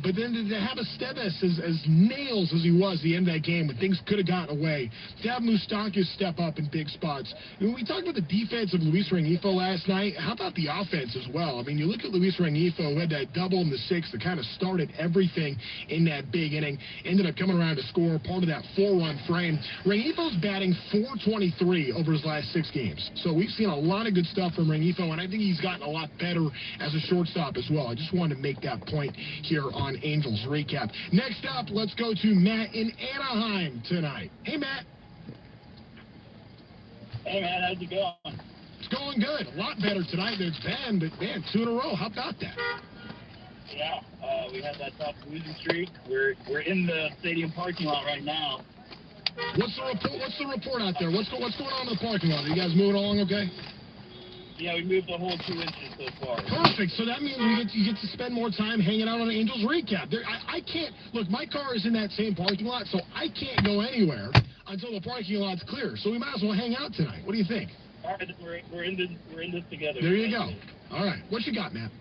N: But then to have Estevez as nails as he was at the end of that game when things could have gotten away, to have Moustakas step up in big spots. When we talked about the defense of Luis Rengifo last night, how about the offense as well? I mean, you look at Luis Rengifo, who had that double in the 6th that kind of started everything in that big inning, ended up coming around to score part of that 4-run frame. Rengifo's batting .423 over his last 6 games. So we've seen a lot of good stuff from Rengifo, and I think he's gotten a lot better as a shortstop as well. I just wanted to make that point here on Angels Recap. Next up, let's go to Matt in Anaheim tonight. Hey, Matt.
R: Hey, man, how's it going?
N: It's going good. A lot better tonight than it's been, but, man, 2 in a row. How about that?
R: Yeah, we had that tough losing streak. We're in the stadium parking lot right now.
N: What's the report out there? What's going on in the parking lot? Are you guys moving along okay?
R: Yeah, we moved the whole 2 inches so far.
N: Perfect. So that means you get to spend more time hanging out on Angels Recap. I can't look. My car is in that same parking lot, so I can't go anywhere until the parking lot's clear. So we might as well hang out tonight. What do you think?
R: All right, we're in this together.
N: There you go. All right, what you got, Matt?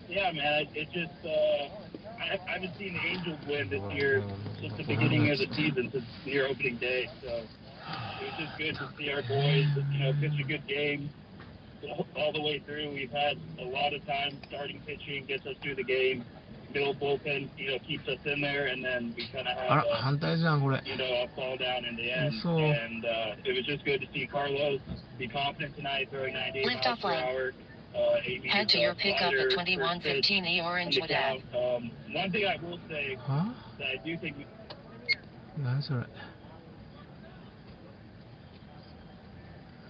R: Yeah, man, it just I haven't seen the Angels win this year since the beginning of the season, since near opening day. So it was just good to see our boys, you know, pitch a good game all the way through. We've had a lot of time starting pitching, gets us through the game. Middle bullpen, you know, keeps us in there, and then we kind of have a fall down in the end. And it was just good to see Carlos be confident tonight, throwing 98 miles per hour.
M: Head to your pickup at 2115 E Orangewood Ave.
R: One thing I will say that I do think
I: That's right.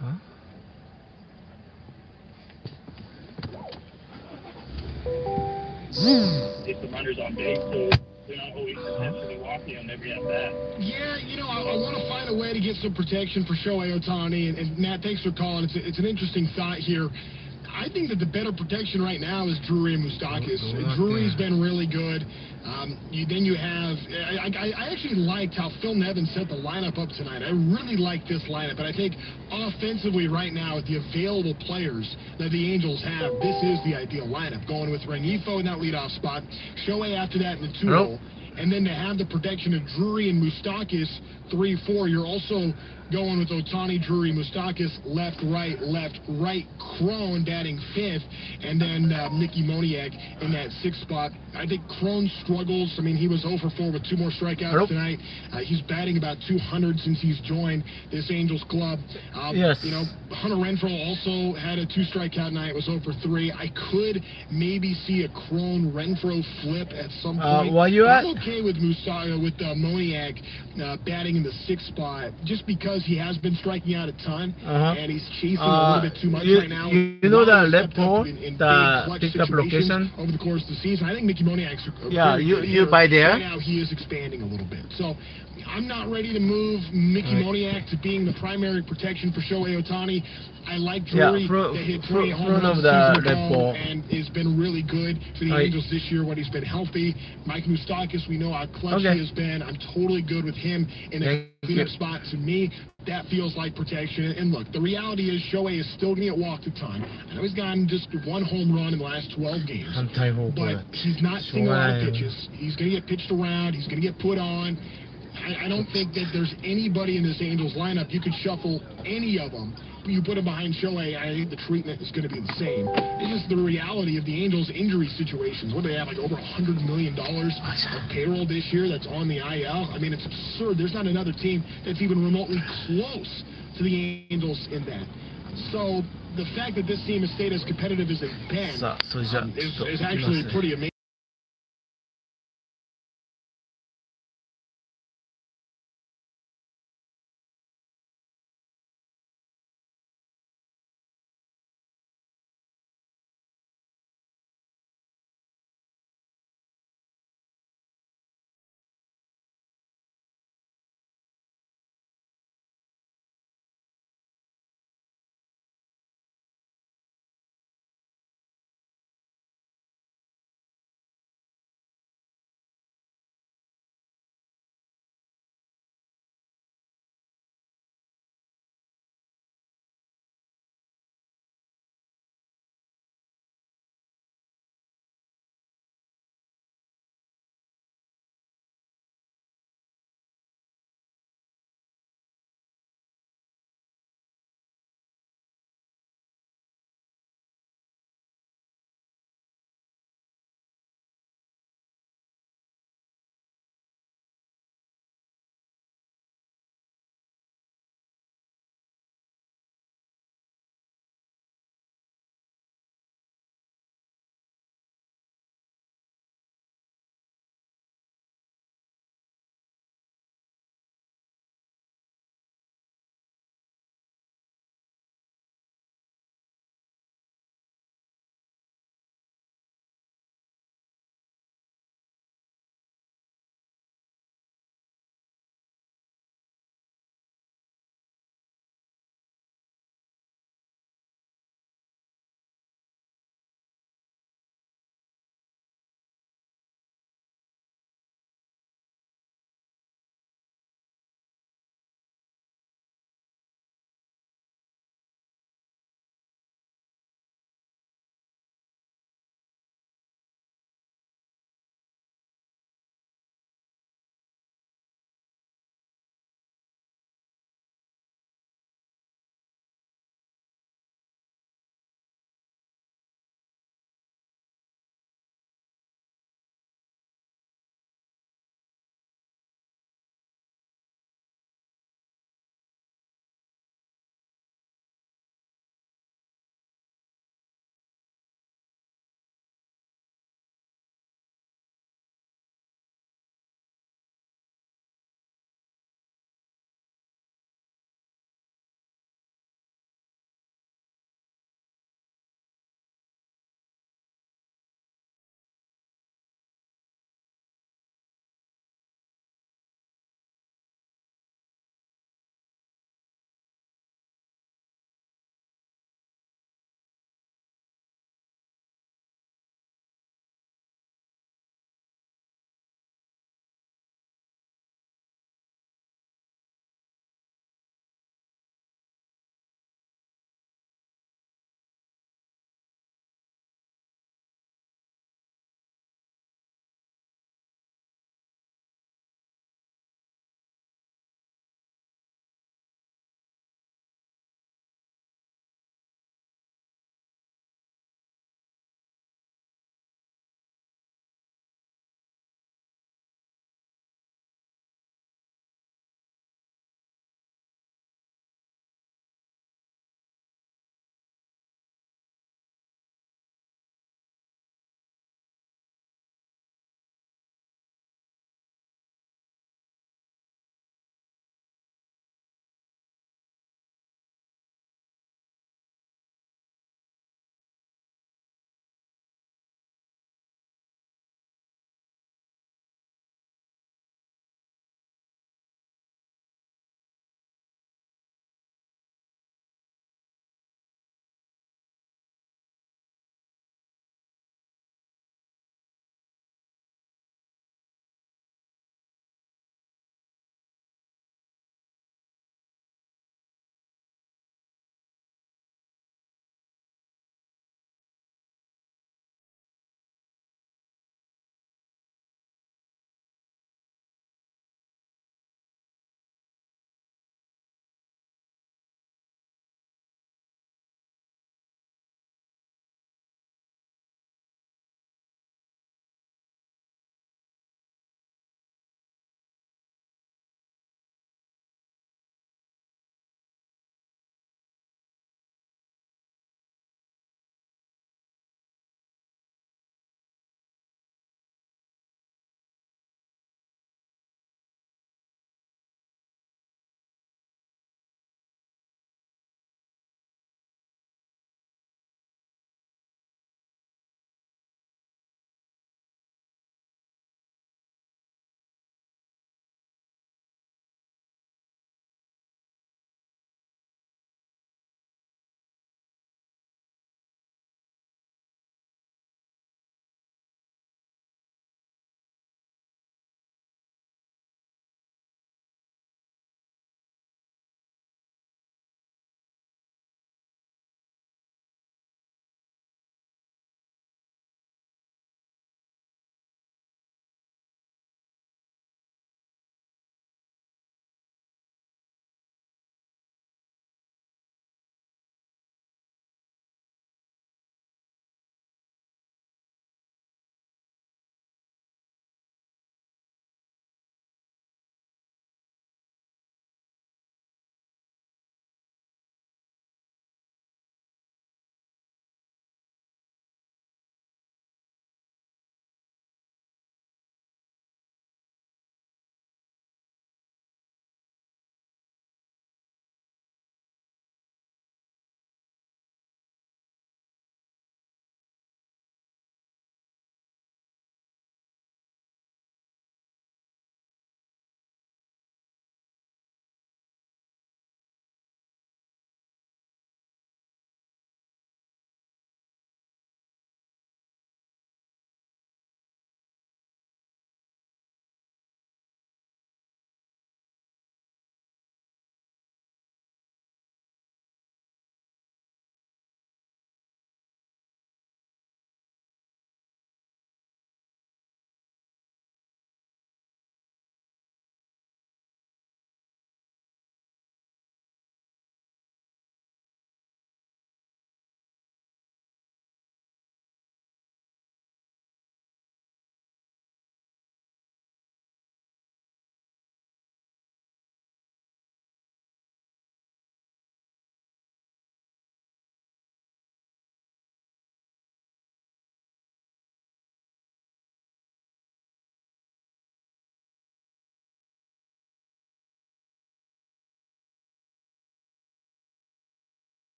I: Huh?
R: get the runners on base, so they're not always intentionally walking them every at bat.
N: Yeah, you know, I want to find a way to get some protection for Shohei Ohtani. And Matt, thanks for calling. It's an interesting thought here. I think that the better protection right now is Drury and Moustakas. Drury's been really good. Then you have, I actually liked how Phil Nevin set the lineup up tonight. I really like this lineup, and I think offensively right now with the available players that the Angels have, this is the ideal lineup. Going with Rengifo in that leadoff spot, Shohei after that in the 2-hole, and then to have the protection of Drury and Moustakas 3-4, you're also going with Ohtani, Drury, Moustakas, left, right, Cron batting 5th, and then Mickey Moniak in that 6th spot. I think Cron struggles. I mean, he was 0 for 4 with 2 more strikeouts tonight. He's batting about 200 since he's joined this Angels club.
I: Yes.
N: You know, Hunter Renfroe also had a 2-strikeout night, was 0 for 3. I could maybe see a Cron-Renfroe flip at some point. I'm okay with Moniak batting in the 6th spot, just because he has been striking out a ton, and he's chasing a little bit too much right now.
I: You know the left pole, the pickup location?
N: Over the course of the season, I think Mickey Moniak's
I: you by there?
N: Right now, he is expanding a little bit. So I'm not ready to move Mickey Moniak to being the primary protection for Shohei Ohtani. I like Drury that hit 20 home runs and has been really good for the Angels this year when he's been healthy. Mike Moustakas, we know how clutch he has been. I'm totally good with him in a cleanup spot. To me, that feels like protection. And look, the reality is Shohei is still going to get walked a ton. I know he's gotten just 1 home run in the last 12 games, but he's not seeing a lot of pitches. He's going to get pitched around. He's going to get put on. I don't think that there's anybody in this Angels lineup. You could shuffle any of them. You put him behind Shohei, I think the treatment is going to be the same. It's just the reality of the Angels' injury situations. What do they have, like over $100 million of payroll this year that's on the IL? I mean, it's absurd. There's not another team that's even remotely close to the Angels in that. So the fact that this team has stayed as competitive as they've been is actually pretty amazing.